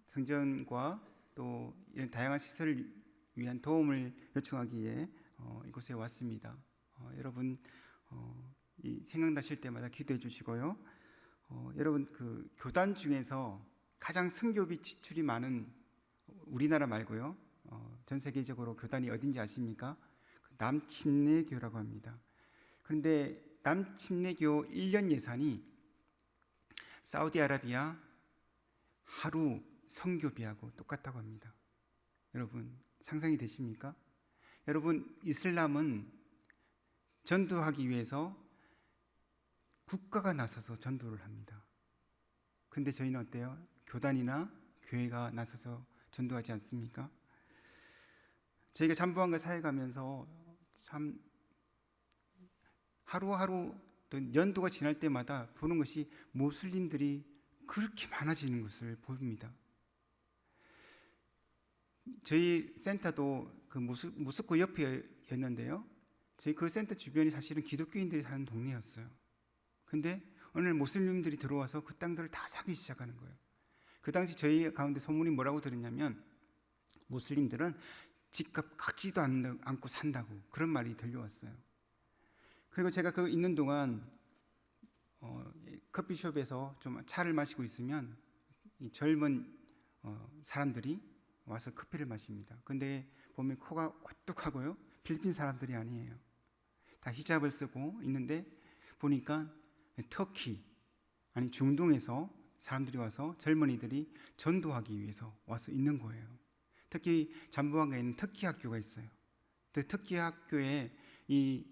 성전과 또 이런 다양한 시설을 위한 도움을 요청하기에 이곳에 왔습니다. 여러분 이 생각나실 때마다 기도해 주시고요. 여러분 그 교단 중에서 가장 선교비 지출이 많은 우리나라 말고요. 전 세계적으로 교단이 어딘지 아십니까? 남침례교라고 합니다. 그런데 남침례교 1년 예산이 사우디아라비아 하루 선교비하고 똑같다고 합니다. 여러분 상상이 되십니까? 여러분 이슬람은 전도하기 위해서 국가가 나서서 전도를 합니다. 근데 저희는 어때요? 교단이나 교회가 나서서 전도하지 않습니까? 저희가 잠부함과 사회 가면서 참 하루하루 또 연도가 지날 때마다 보는 것이 모슬림들이 그렇게 많아지는 것을 봅니다. 저희 센터도 그 모스크 옆이었는데요. 저희 그 센터 주변이 사실은 기독교인들이 사는 동네였어요. 근데 어느 날 모슬림들이 들어와서 그 땅들을 다 사기 시작하는 거예요. 그 당시 저희 가운데 소문이 뭐라고 들었냐면 모슬림들은 집값 깎지도 않고 산다고 그런 말이 들려왔어요. 그리고 제가 그 있는 동안 커피숍에서 좀 차를 마시고 있으면 이 젊은 사람들이 와서 커피를 마십니다. 근데 보면 코가 오뚝하고요. 필리핀 사람들이 아니에요. 다 히잡을 쓰고 있는데 보니까 터키 아니 중동에서 사람들이 와서 젊은이들이 전도하기 위해서 와서 있는 거예요. 특히 잠부함가에는 터키 학교가 있어요. 그 터키 학교에 이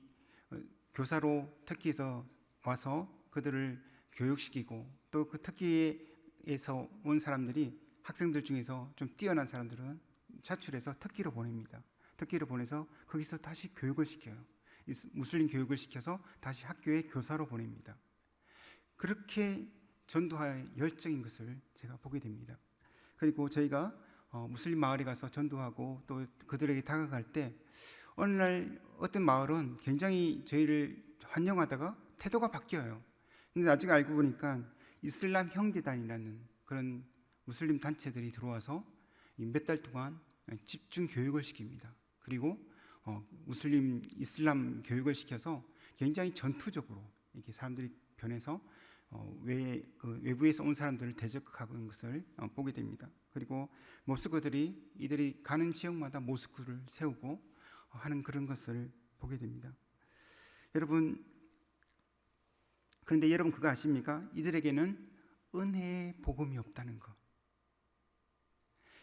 교사로 터키에서 와서 그들을 교육시키고 또 그 터키에서 온 사람들이 학생들 중에서 좀 뛰어난 사람들은 차출해서 터키로 보냅니다. 터키로 보내서 거기서 다시 교육을 시켜요. 무슬림 교육을 시켜서 다시 학교에 교사로 보냅니다. 그렇게 전도할 열정인 것을 제가 보게 됩니다. 그리고 저희가 무슬림 마을에 가서 전도하고 또 그들에게 다가갈 때 어느 날 어떤 마을은 굉장히 저희를 환영하다가 태도가 바뀌어요. 근데 나중에 알고 보니까 이슬람 형제단이라는 그런 무슬림 단체들이 들어와서 몇 달 동안 집중 교육을 시킵니다. 그리고 무슬림 이슬람 교육을 시켜서 굉장히 전투적으로 이렇게 사람들이 변해서 외부에서 온 사람들을 대적하는 것을 보게 됩니다. 그리고 모스크들이 이들이 가는 지역마다 모스크를 세우고 하는 그런 것을 보게 됩니다. 여러분, 그런데 여러분 그거 아십니까? 이들에게는 은혜의 복음이 없다는 것.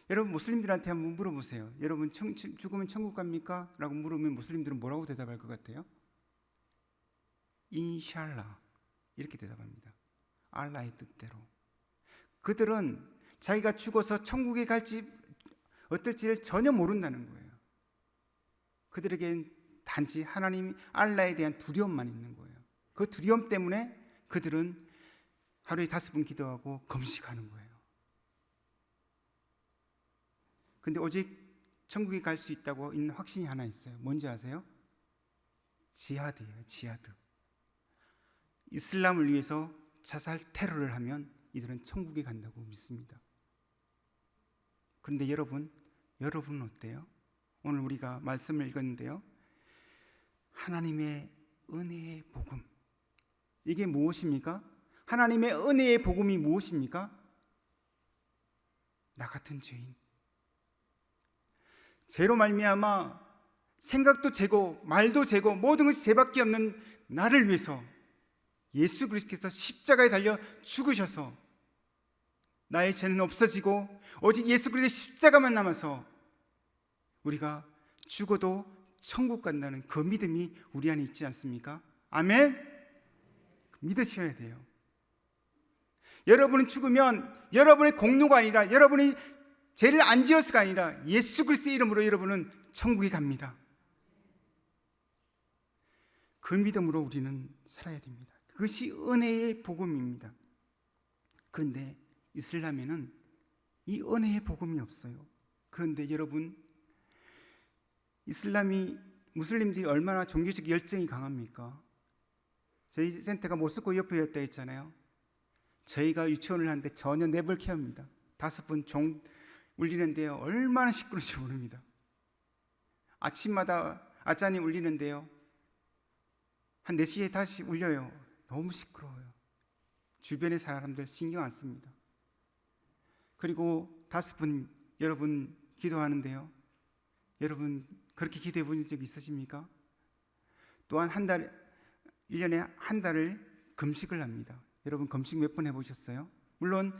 여러분 무슬림들한테 한번 물어보세요. 여러분 죽으면 천국 갑니까? 라고 물으면 무슬림들은 뭐라고 대답할 것 같아요? 인샬라 이렇게 대답합니다. 알라의 뜻대로. 그들은 자기가 죽어서 천국에 갈지 어떨지를 전혀 모른다는 거예요. 그들에겐 단지 하나님 알라에 대한 두려움만 있는 거예요. 그 두려움 때문에 그들은 하루에 5번 기도하고 금식하는 거예요. 근데 오직 천국에 갈 수 있다고 있는 확신이 하나 있어요. 뭔지 아세요? 지하드예요. 지하드. 이슬람을 위해서 자살 테러를 하면 이들은 천국에 간다고 믿습니다. 그런데 여러분은 어때요? 오늘 우리가 말씀을 읽었는데요. 하나님의 은혜의 복음. 이게 무엇입니까? 하나님의 은혜의 복음이 무엇입니까? 나 같은 죄인. 죄로 말미암아 생각도 죄고 말도 죄고 모든 것이 죄밖에 없는 나를 위해서 예수 그리스도께서 십자가에 달려 죽으셔서 나의 죄는 없어지고 오직 예수 그리스도의 십자가만 남아서 우리가 죽어도 천국 간다는 그 믿음이 우리 안에 있지 않습니까? 아멘? 믿으셔야 돼요. 여러분은 죽으면 여러분의 공로가 아니라 여러분이 죄를 안 지어서가 아니라 예수 그리스도의 이름으로 여러분은 천국에 갑니다. 그 믿음으로 우리는 살아야 됩니다. 그것이 은혜의 복음입니다. 그런데 이슬람에는 이 은혜의 복음이 없어요. 그런데 여러분, 무슬림들이 얼마나 종교적 열정이 강합니까? 저희 센터가 모스크 옆에였다 했잖아요. 저희가 유치원을 하는데 전혀 네벌 케어입니다. 5번 울리는데요, 얼마나 시끄러운지 모릅니다. 아침마다 아짠이 울리는데요, 한 4시에 다시 울려요. 너무 시끄러워요. 주변의 사람들 신경 안 씁니다. 그리고 5분 여러분 기도하는데요, 여러분 그렇게 기도해 본 적 있으십니까? 또한 1년에 한 달을 금식을 합니다. 여러분 금식 몇 번 해보셨어요? 물론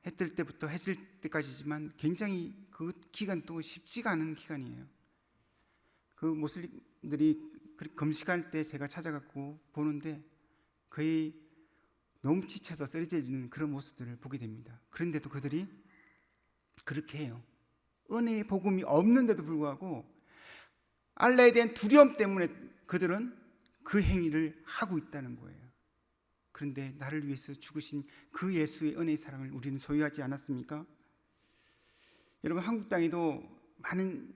해 뜰 때부터 해 질 때까지지만 굉장히 그 기간 또 쉽지가 않은 기간이에요. 그 모슬림들이 금식할 때 제가 찾아가고 보는데 거의 너무 지쳐서 쓰러지는 그런 모습들을 보게 됩니다. 그런데도 그들이 그렇게 해요. 은혜의 복음이 없는데도 불구하고 알라에 대한 두려움 때문에 그들은 그 행위를 하고 있다는 거예요. 그런데 나를 위해서 죽으신 그 예수의 은혜의 사랑을 우리는 소유하지 않았습니까? 여러분, 한국 땅에도 많은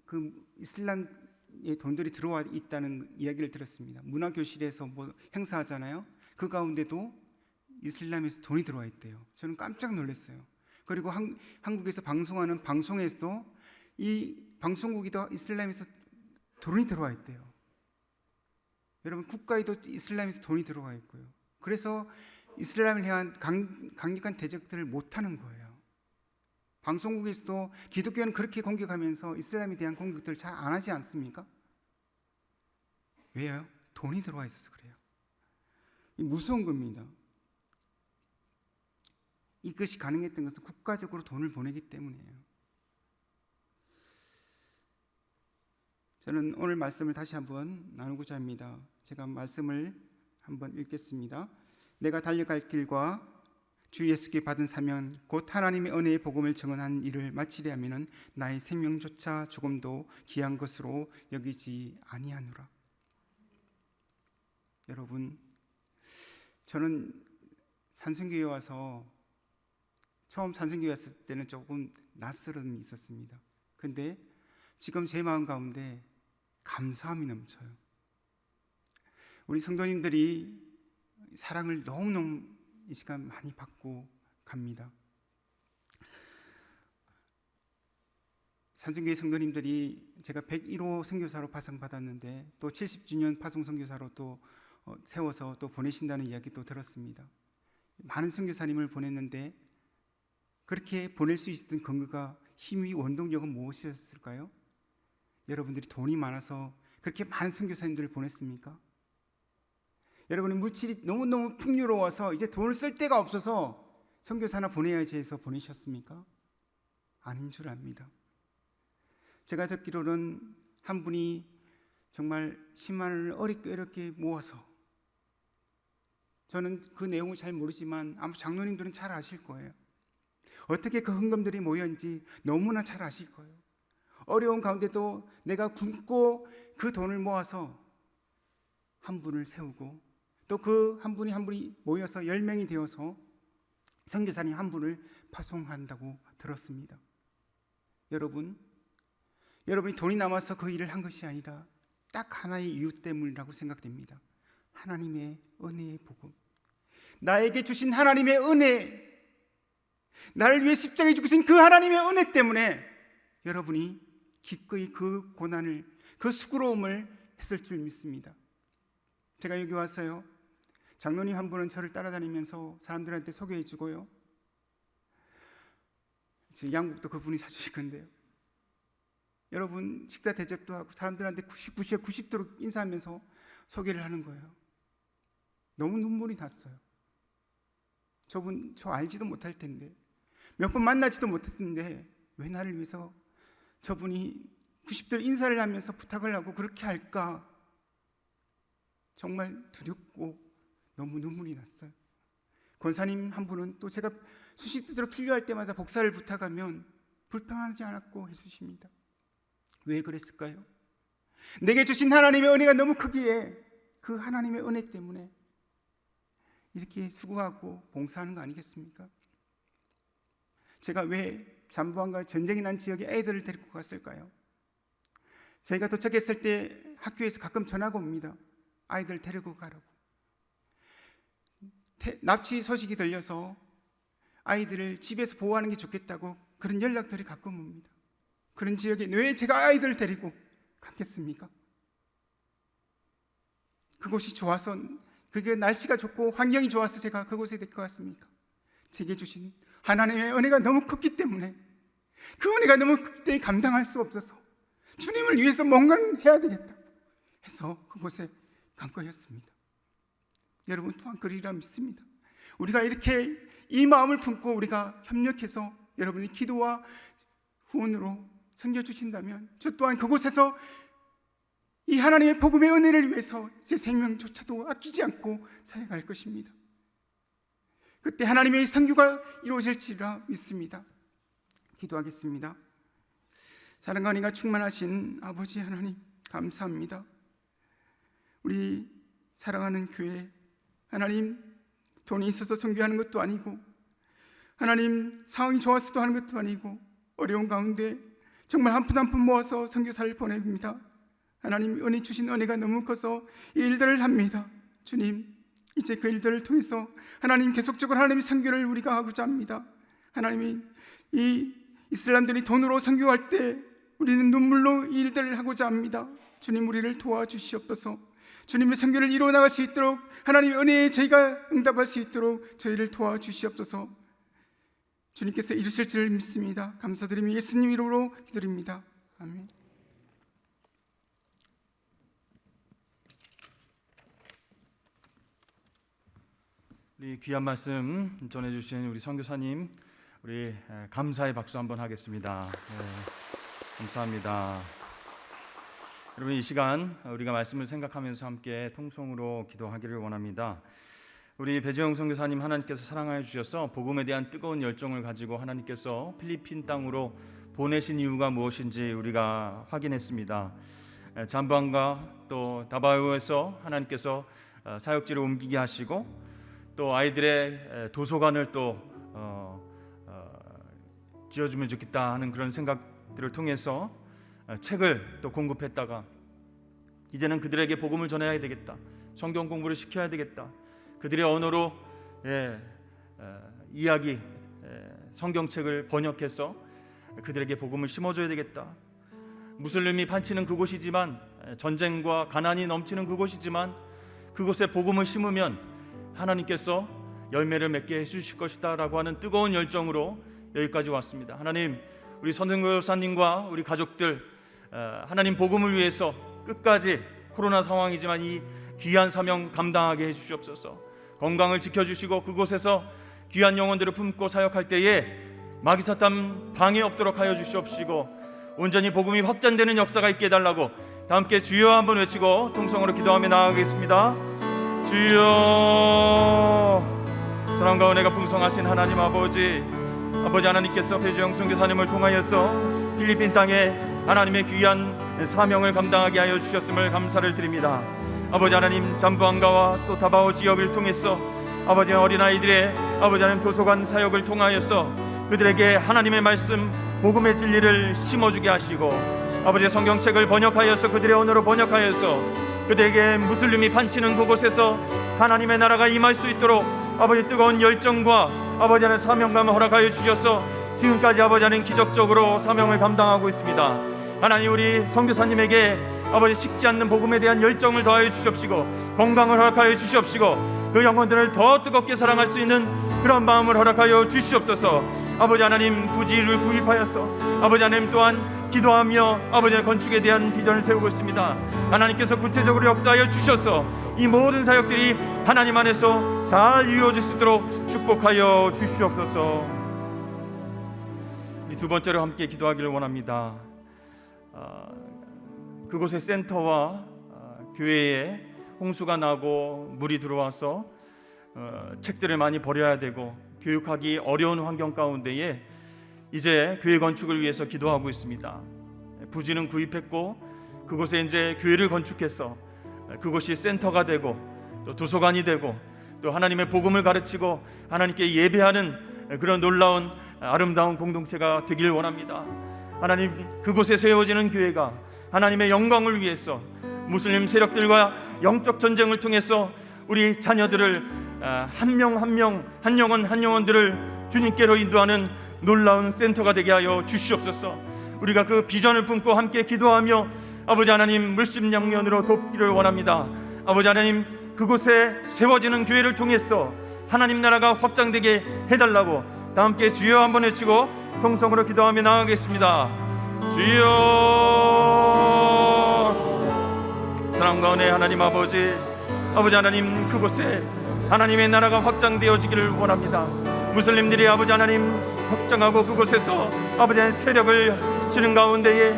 그 이슬람의 돈들이 들어와 있다는 이야기를 들었습니다. 문화교실에서 뭐 행사하잖아요. 그 가운데도 이슬람에서 돈이 들어와 있대요. 저는 깜짝 놀랐어요. 그리고 한국에서 방송하는 방송에서도 이 방송국이도 이슬람에서 돈이 들어와 있대요. 여러분, 국가에도 이슬람에서 돈이 들어와 있고요. 그래서 이슬람을 향한 강력한 대적들을 못하는 거예요. 방송국에서도 기독교는 그렇게 공격하면서 이슬람에 대한 공격들을 잘 안 하지 않습니까? 왜요? 돈이 들어와 있어서 그래요. 이 무서운 겁니다. 이것이 가능했던 것은 국가적으로 돈을 보내기 때문이에요. 저는 오늘 말씀을 다시 한번 나누고자 합니다. 제가 말씀을 한번 읽겠습니다. 내가 달려갈 길과 주 예수께 받은 사명 곧 하나님의 은혜의 복음을 증언하는 일을 마치려 하면은 나의 생명조차 조금도 귀한 것으로 여기지 아니하노라. 여러분, 저는 산성교회 와서 처음 산성교회 왔을 때는 조금 낯설음이 있었습니다. 근데 지금 제 마음 가운데 감사함이 넘쳐요. 우리 성도님들이 사랑을 너무너무 이 시간 많이 받고 갑니다. 산성교회 성도님들이 제가 101호 선교사로 파송받았는데 또 70주년 파송 선교사로 또 세워서 또 보내신다는 이야기 또 들었습니다. 많은 선교사님을 보냈는데 그렇게 보낼 수 있었던 근거가 힘이 원동력은 무엇이었을까요? 여러분들이 돈이 많아서 그렇게 많은 선교사님들을 보냈습니까? 여러분의 물질이 너무너무 풍요로워서 이제 돈을 쓸 데가 없어서 선교사나 보내야지 해서 보내셨습니까? 아닌 줄 압니다. 제가 듣기로는 한 분이 정말 10만 원을 어렵게 모아서, 저는 그 내용을 잘 모르지만 아마 장로님들은 잘 아실 거예요. 어떻게 그 헌금들이 모였는지 너무나 잘 아실 거예요. 어려운 가운데도 내가 굶고 그 돈을 모아서 한 분을 세우고 또 그 한 분이 모여서 10명이 되어서 선교사님 한 분을 파송한다고 들었습니다. 여러분이 돈이 남아서 그 일을 한 것이 아니라 딱 하나의 이유 때문이라고 생각됩니다. 하나님의 은혜의 복음, 나에게 주신 하나님의 은혜, 나를 위해 십자가에 죽으신 그 하나님의 은혜 때문에 여러분이 기꺼이 그 고난을, 그 수고로움을 했을 줄 믿습니다. 제가 여기 와서요, 장로님 한 분은 저를 따라다니면서 사람들한테 소개해 주고요, 제 양복도 그분이 사주실 건데요, 여러분 식사 대접도 하고 사람들한테 90도로 인사하면서 소개를 하는 거예요. 너무 눈물이 났어요. 저분 저 알지도 못할 텐데, 몇 번 만나지도 못했는데 왜 나를 위해서 저분이 90도 인사를 하면서 부탁을 하고 그렇게 할까? 정말 두렵고 너무 눈물이 났어요. 권사님 한 분은 또 제가 수시로 필요할 때마다 복사를 부탁하면 불평하지 않았고 해주십니다. 왜 그랬을까요? 내게 주신 하나님의 은혜가 너무 크기에 그 하나님의 은혜 때문에 이렇게 수고하고 봉사하는 거 아니겠습니까? 제가 왜 잠부함과 전쟁이 난 지역에 애들을 데리고 갔을까요? 저희가 도착했을 때 학교에서 가끔 전화가 옵니다. 아이들 데리고 가라고. 납치 소식이 들려서 아이들을 집에서 보호하는 게 좋겠다고 그런 연락들이 가끔 옵니다. 그런 지역에 왜 제가 아이들을 데리고 갔겠습니까? 그곳이 좋아서, 그게 날씨가 좋고 환경이 좋아서 제가 그곳에 될 것 같습니까? 제게 주신 하나님의 은혜가 너무 컸기 때문에, 그 은혜가 너무 크기 때문에 감당할 수 없어서 주님을 위해서 뭔가를 해야 되겠다 해서 그곳에 간 거였습니다. 여러분 또한 그리라 믿습니다. 우리가 이렇게 이 마음을 품고 우리가 협력해서 여러분이 기도와 후원으로 섬겨주신다면 저 또한 그곳에서 이 하나님의 복음의 은혜를 위해서 제 생명조차도 아끼지 않고 사역할 것입니다. 그때 하나님의 선교가 이루어질지라 믿습니다. 기도하겠습니다. 사랑과 은혜가 충만하신 아버지 하나님, 감사합니다. 우리 사랑하는 교회, 하나님 돈이 있어서 선교하는 것도 아니고, 하나님 상황이 좋아서도 하는 것도 아니고, 어려운 가운데 정말 한 푼 한 푼 모아서 선교사를 보냅니다. 하나님 은혜 주신 은혜가 너무 커서 이 일들을 합니다. 주님, 이제 그 일들을 통해서 하나님 계속적으로 하나님의 선교를 우리가 하고자 합니다. 하나님이 이 이슬람들이 돈으로 선교할 때 우리는 눈물로 이 일들을 하고자 합니다. 주님, 우리를 도와주시옵소서. 주님의 선교를 이루어 나갈 수 있도록 하나님의 은혜에 저희가 응답할 수 있도록 저희를 도와주시옵소서. 주님께서 이루실 줄 믿습니다. 감사드리며 예수님 이름으로 기도드립니다. 아멘. 우리 귀한 말씀 전해주신 우리 선교사님, 우리 감사의 박수 한번 하겠습니다. 감사합니다. 여러분, 이 시간 우리가 말씀을 생각하면서 함께 통성으로 기도하기를 원합니다. 우리 배재영 선교사님, 하나님께서 사랑하여 주셔서 복음에 대한 뜨거운 열정을 가지고 하나님께서 필리핀 땅으로 보내신 이유가 무엇인지 우리가 확인했습니다. 잠부안과 또 다바오에서 하나님께서 사역지를 옮기게 하시고, 또 아이들의 도서관을 또 지어주면 좋겠다 하는 그런 생각들을 통해서 책을 또 공급했다가, 이제는 그들에게 복음을 전해야 되겠다, 성경 공부를 시켜야 되겠다, 그들의 언어로 이야기 성경책을 번역해서 그들에게 복음을 심어줘야 되겠다. 무슬림이 판치는 그곳이지만, 전쟁과 가난이 넘치는 그곳이지만, 그곳에 복음을 심으면 하나님께서 열매를 맺게 해주실 것이다 라고 하는 뜨거운 열정으로 여기까지 왔습니다. 하나님, 우리 선교사님과 우리 가족들 하나님 복음을 위해서 끝까지 코로나 상황이지만 이 귀한 사명 감당하게 해주시옵소서. 건강을 지켜주시고 그곳에서 귀한 영혼들을 품고 사역할 때에 마귀사탄 방해 없도록 하여 주시옵시고, 온전히 복음이 확장되는 역사가 있게 해달라고 다 함께 주여 한번 외치고 통성으로 기도하며 나아가겠습니다. 주여, 사랑과 은혜가 풍성하신 하나님 아버지 하나님께서 배재영 선교사님을 통하여서 필리핀 땅에 하나님의 귀한 사명을 감당하게 하여 주셨음을 감사를 드립니다. 아버지 하나님, 잠부안가와 또 다바오 지역을 통해서 아버지 어린아이들의 아버지 하나님 도서관 사역을 통하여서 그들에게 하나님의 말씀 복음의 진리를 심어주게 하시고, 아버지 성경책을 번역하여서 그들의 언어로 번역하여서 그들에게 무슬림이 판치는 그곳에서 하나님의 나라가 임할 수 있도록 아버지 뜨거운 열정과 아버지 하나님 사명감을 허락하여 주셔서 지금까지 아버지 하나님 기적적으로 사명을 감당하고 있습니다. 하나님, 우리 선교사님에게 아버지 식지 않는 복음에 대한 열정을 더하여 주시옵시고, 건강을 허락하여 주시옵시고, 그 영혼들을 더 뜨겁게 사랑할 수 있는 그런 마음을 허락하여 주시옵소서. 아버지 하나님, 부지를 구입하여서 아버지 하나님 또한 기도하며 아버지의 건축에 대한 비전을 세우고 있습니다. 하나님께서 구체적으로 역사하여 주셔서 이 모든 사역들이 하나님 안에서 잘 이루어질 수 있도록 축복하여 주시옵소서. 이 두 번째로 함께 기도하기를 원합니다. 그곳의 센터와 교회에 홍수가 나고 물이 들어와서 책들을 많이 버려야 되고 교육하기 어려운 환경 가운데에 이제 교회 건축을 위해서 기도하고 있습니다. 부지는 구입했고 그곳에 이제 교회를 건축해서 그곳이 센터가 되고 또 도서관이 되고 또 하나님의 복음을 가르치고 하나님께 예배하는 그런 놀라운 아름다운 공동체가 되길 원합니다. 하나님, 그곳에 세워지는 교회가 하나님의 영광을 위해서 무슬림 세력들과 영적 전쟁을 통해서 우리 자녀들을 한 명 한 명, 한 영혼 한 영혼들을 주님께로 인도하는 놀라운 센터가 되게 하여 주시옵소서. 우리가 그 비전을 품고 함께 기도하며 아버지 하나님 물심양면으로 돕기를 원합니다. 아버지 하나님, 그곳에 세워지는 교회를 통해서 하나님 나라가 확장되게 해달라고 다 함께 주여 한번 외치고 통성으로 기도하며 나아가겠습니다. 주여. 사랑과 은혜 하나님 아버지 하나님, 그곳에 하나님의 나라가 확장되어지기를 원합니다. 무슬림들이 아버지 하나님 확장하고 그곳에서 아버지 하나님 세력을 지는 가운데에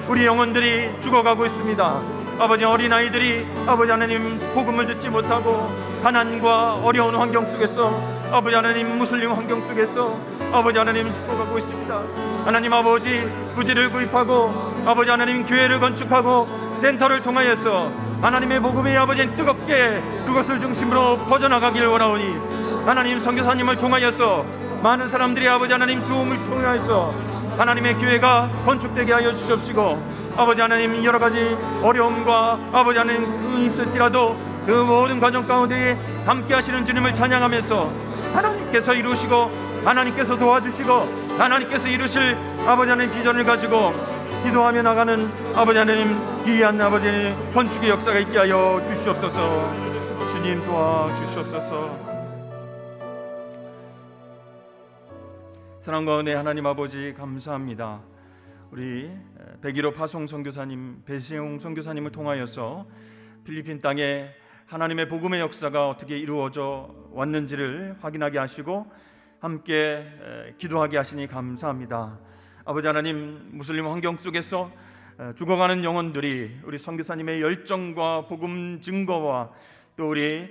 우리 영혼들이 죽어가고 있습니다. 아버지, 어린아이들이 아버지 하나님 복음을 듣지 못하고 가난과 어려운 환경 속에서 아버지 하나님 무슬림 환경 속에서 아버지 하나님 죽어가고 있습니다. 하나님 아버지, 부지를 구입하고 아버지 하나님 교회를 건축하고 센터를 통하여서 하나님의 복음이 아버지 뜨겁게 그것을 중심으로 퍼져나가기를 원하오니 하나님 선교사님을 통하여서 많은 사람들이 아버지 하나님 도움을 통하여서 하나님의 교회가 건축되게 하여 주시옵시고 아버지 하나님 여러 가지 어려움과 아버지 하나님 있을지라도 그 모든 과정 가운데 함께 하시는 주님을 찬양하면서 하나님께서 이루시고 하나님께서 도와주시고 하나님께서 이루실 아버지 하나님 비전을 가지고 기도하며 나가는 아버지 하나님 귀한 아버지 하나님 건축의 역사가 있게 하여 주시옵소서. 주님 도와주시옵소서. 사랑과 은혜 하나님 아버지 감사합니다. 우리 101호 파송 선교사님 배세용 선교사님을 통하여서 필리핀 땅에 하나님의 복음의 역사가 어떻게 이루어져 왔는지를 확인하게 하시고 함께 기도하게 하시니 감사합니다. 아버지 하나님, 무슬림 환경 속에서 죽어가는 영혼들이 우리 선교사님의 열정과 복음 증거와 또 우리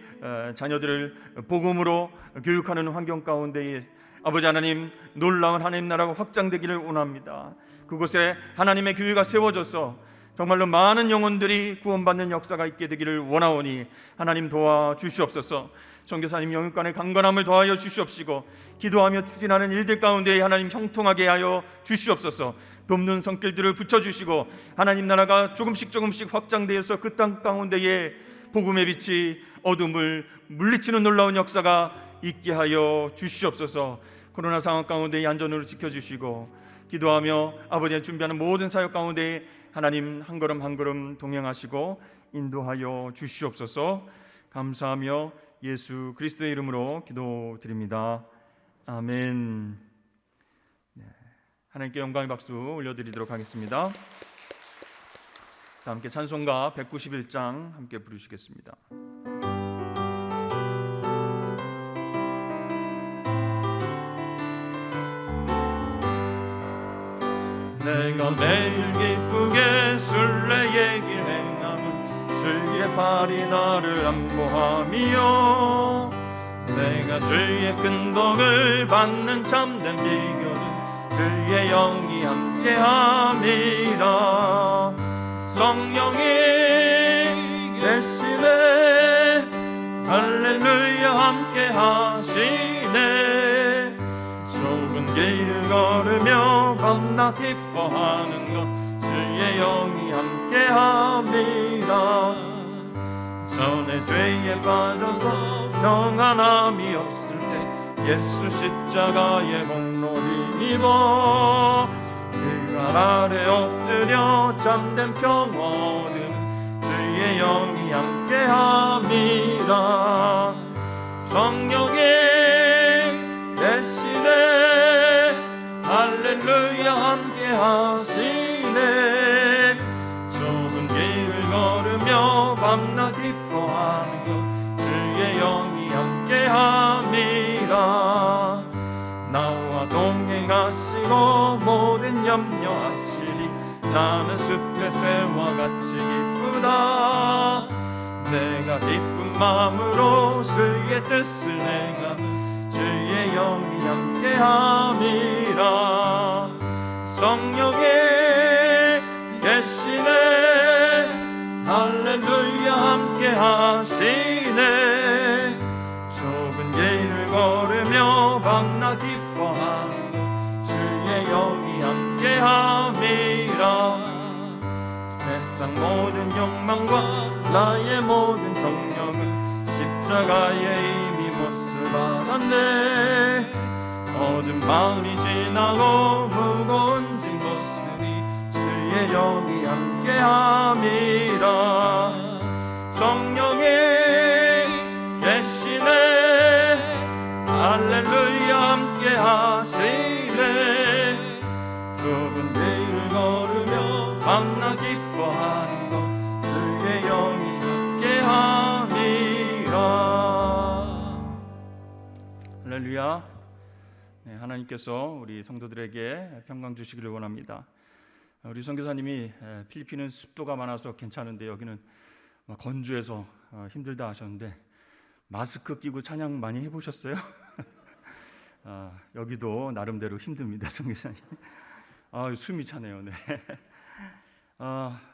자녀들을 복음으로 교육하는 환경 가운데에 아버지 하나님 놀라운 하나님 나라가 확장되기를 원합니다. 그곳에 하나님의 교회가 세워져서 정말로 많은 영혼들이 구원받는 역사가 있게 되기를 원하오니 하나님 도와주시옵소서. 선교사님 영육간의 강건함을 더하여 주시옵시고 기도하며 추진하는 일들 가운데 하나님 형통하게 하여 주시옵소서. 돕는 손길들을 붙여주시고 하나님 나라가 조금씩 확장되어서 그 땅 가운데에 복음의 빛이 어둠을 물리치는 놀라운 역사가 있게 하여 주시옵소서. 코로나 상황 가운데 안전으로 지켜주시고 기도하며 아버지의 준비하는 모든 사역 가운데 하나님 한 걸음 한 걸음 동행하시고 인도하여 주시옵소서. 감사하며 예수 그리스도의 이름으로 기도드립니다. 아멘. 하나님께 영광의 박수 올려드리도록 하겠습니다. 다 함께 찬송가 191장 함께 부르시겠습니다. 내가 매일 기쁘게 순례의 길 행함은 주의 팔이 나를 안보함이요 내가 주의 큰 복을 받는 참된 비결은 주의 영이 함께함이라 성령이 계시네 할렐루야 함께하시네 좁은 길을 걸으며 밤낮 기뻐하는 것 주의 영이 함께함이라 전에 죄에 빠져서 평안함이 없을 때 예수 십자가의 공로 힘입어 그 발 아래 엎드려 잠든 평화 얻은 주의 영이 함께함이라 성령이 계시네 할렐루야 함께하시네 좁은 길을 걸으며 밤낮 기뻐하는 것 주의 영이 함께함이라 나와 동행하시고 모든 염려하시리 나는 숲의 새와 같이 기쁘다 내가 기쁜 마음으로 주의 뜻을 행하는 주의 영이 함께함이라 성령이 계시네 할렐루야 함께하시네 좁은 길을 걸으며 밤낮 기뻐하는 주의 영이 함께함이라 세상 모든 욕망과 나의 모든 정력은 십자가의 이미 몫을 받았네. 어두운 마음이 지나고 무거운 짐 벗으니 주의 영이 함께함이라. 성령의 계시네 할렐루야 함께하시네. 좁은 길을 걸으며 만나 기뻐하는 것 주의 영이 함께함이라. 할렐루야. 네, 하나님께서 우리 성도들에게 평강 주시기를 원합니다. 우리 선교사님이 필리핀은 습도가 많아서 괜찮은데 여기는 막 건조해서 힘들다 하셨는데 마스크 끼고 찬양 많이 해보셨어요? 여기도 나름대로 힘듭니다, 선교사님. 숨이 차네요. 네.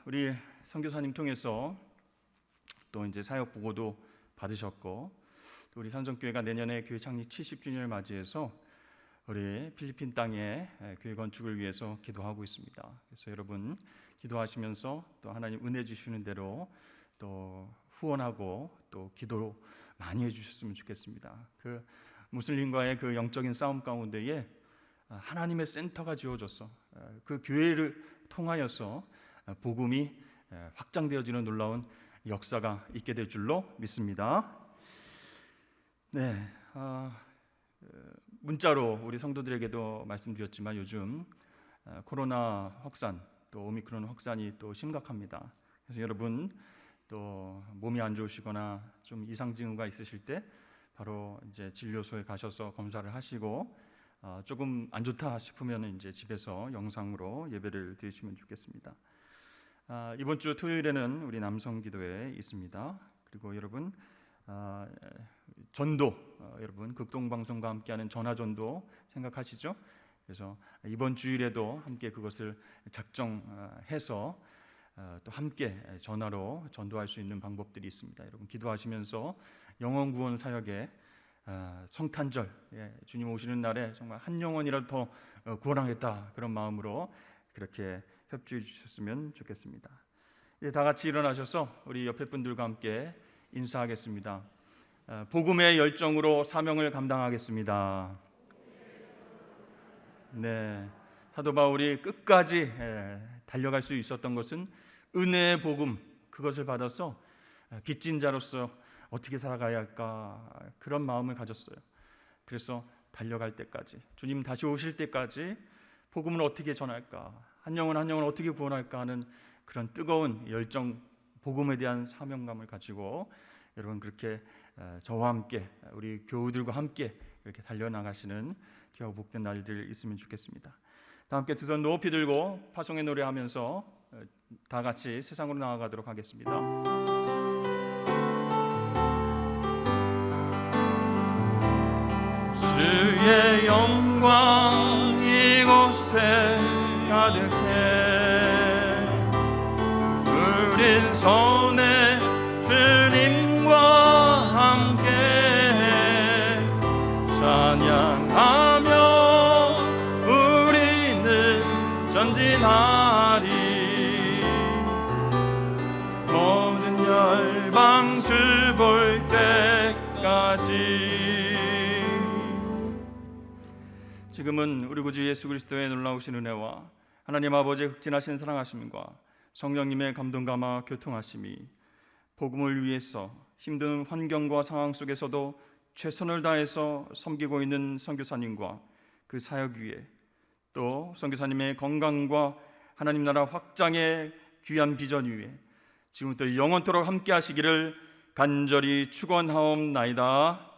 우리 선교사님 통해서 또 이제 사역 보고도 받으셨고, 또 우리 산성교회가 내년에 교회 창립 70주년을 맞이해서 우리 필리핀 땅에 교회 건축을 위해서 기도하고 있습니다. 그래서 여러분 기도하시면서 또 하나님 은혜 주시는 대로 또 후원하고 또 기도 많이 해주셨으면 좋겠습니다. 그 무슬림과의 그 영적인 싸움 가운데에 하나님의 센터가 지어져서 그 교회를 통하여서 복음이 확장되어지는 놀라운 역사가 있게 될 줄로 믿습니다. 네, 문자로 우리 성도들에게도 말씀드렸지만 요즘 코로나 확산 또 오미크론 확산이 또 심각합니다. 그래서 여러분 또 몸이 안 좋으시거나 좀 이상 징후가 있으실 때 바로 이제 진료소에 가셔서 검사를 하시고 조금 안 좋다 싶으면 이제 집에서 영상으로 예배를 드리시면 좋겠습니다. 이번 주 토요일에는 우리 남성 기도회 있습니다. 그리고 여러분 전도 여러분 극동방송과 함께하는 전화전도 생각하시죠? 그래서 이번 주일에도 함께 그것을 작정해서 또 함께 전화로 전도할 수 있는 방법들이 있습니다. 여러분 기도하시면서 영혼 구원 사역에 성탄절 주님 오시는 날에 정말 한 영혼이라도 더 구원하겠다 그런 마음으로 그렇게 협조해 주셨으면 좋겠습니다. 이제 다 같이 일어나셔서 우리 옆에 분들과 함께 인사하겠습니다. 복음의 열정으로 사명을 감당하겠습니다. 네, 사도 바울이 끝까지 달려갈 수 있었던 것은 은혜의 복음 그것을 받아서 빚진 자로서 어떻게 살아가야 할까 그런 마음을 가졌어요. 그래서 달려갈 때까지 주님 다시 오실 때까지 복음을 어떻게 전할까 한 영혼 한 영혼 어떻게 구원할까 하는 그런 뜨거운 열정 복음에 대한 사명감을 가지고 여러분 그렇게 저와 함께 우리 교우들과 함께 이렇게 달려나가시는 귀하고 복된 날들 있으면 좋겠습니다. 다 함께 두 손 높이 들고 파송의 노래하면서 다 같이 세상으로 나아가도록 하겠습니다. 주의 영광 이곳에 가득해 우린 손에 주님과 함께 찬양하며 우리는 전진하리 모든 열방 주 볼 때까지. 지금은 우리 구주 예수 그리스도의 놀라우신 은혜와 하나님 아버지의 극진하신 사랑하심과 성령님의 감동감화 교통하심이 복음을 위해서 힘든 환경과 상황 속에서도 최선을 다해서 섬기고 있는 선교사님과 그 사역 위에 또 선교사님의 건강과 하나님 나라 확장의 귀한 비전 위에 지금부터 영원토록 함께 하시기를 간절히 축원하옵나이다.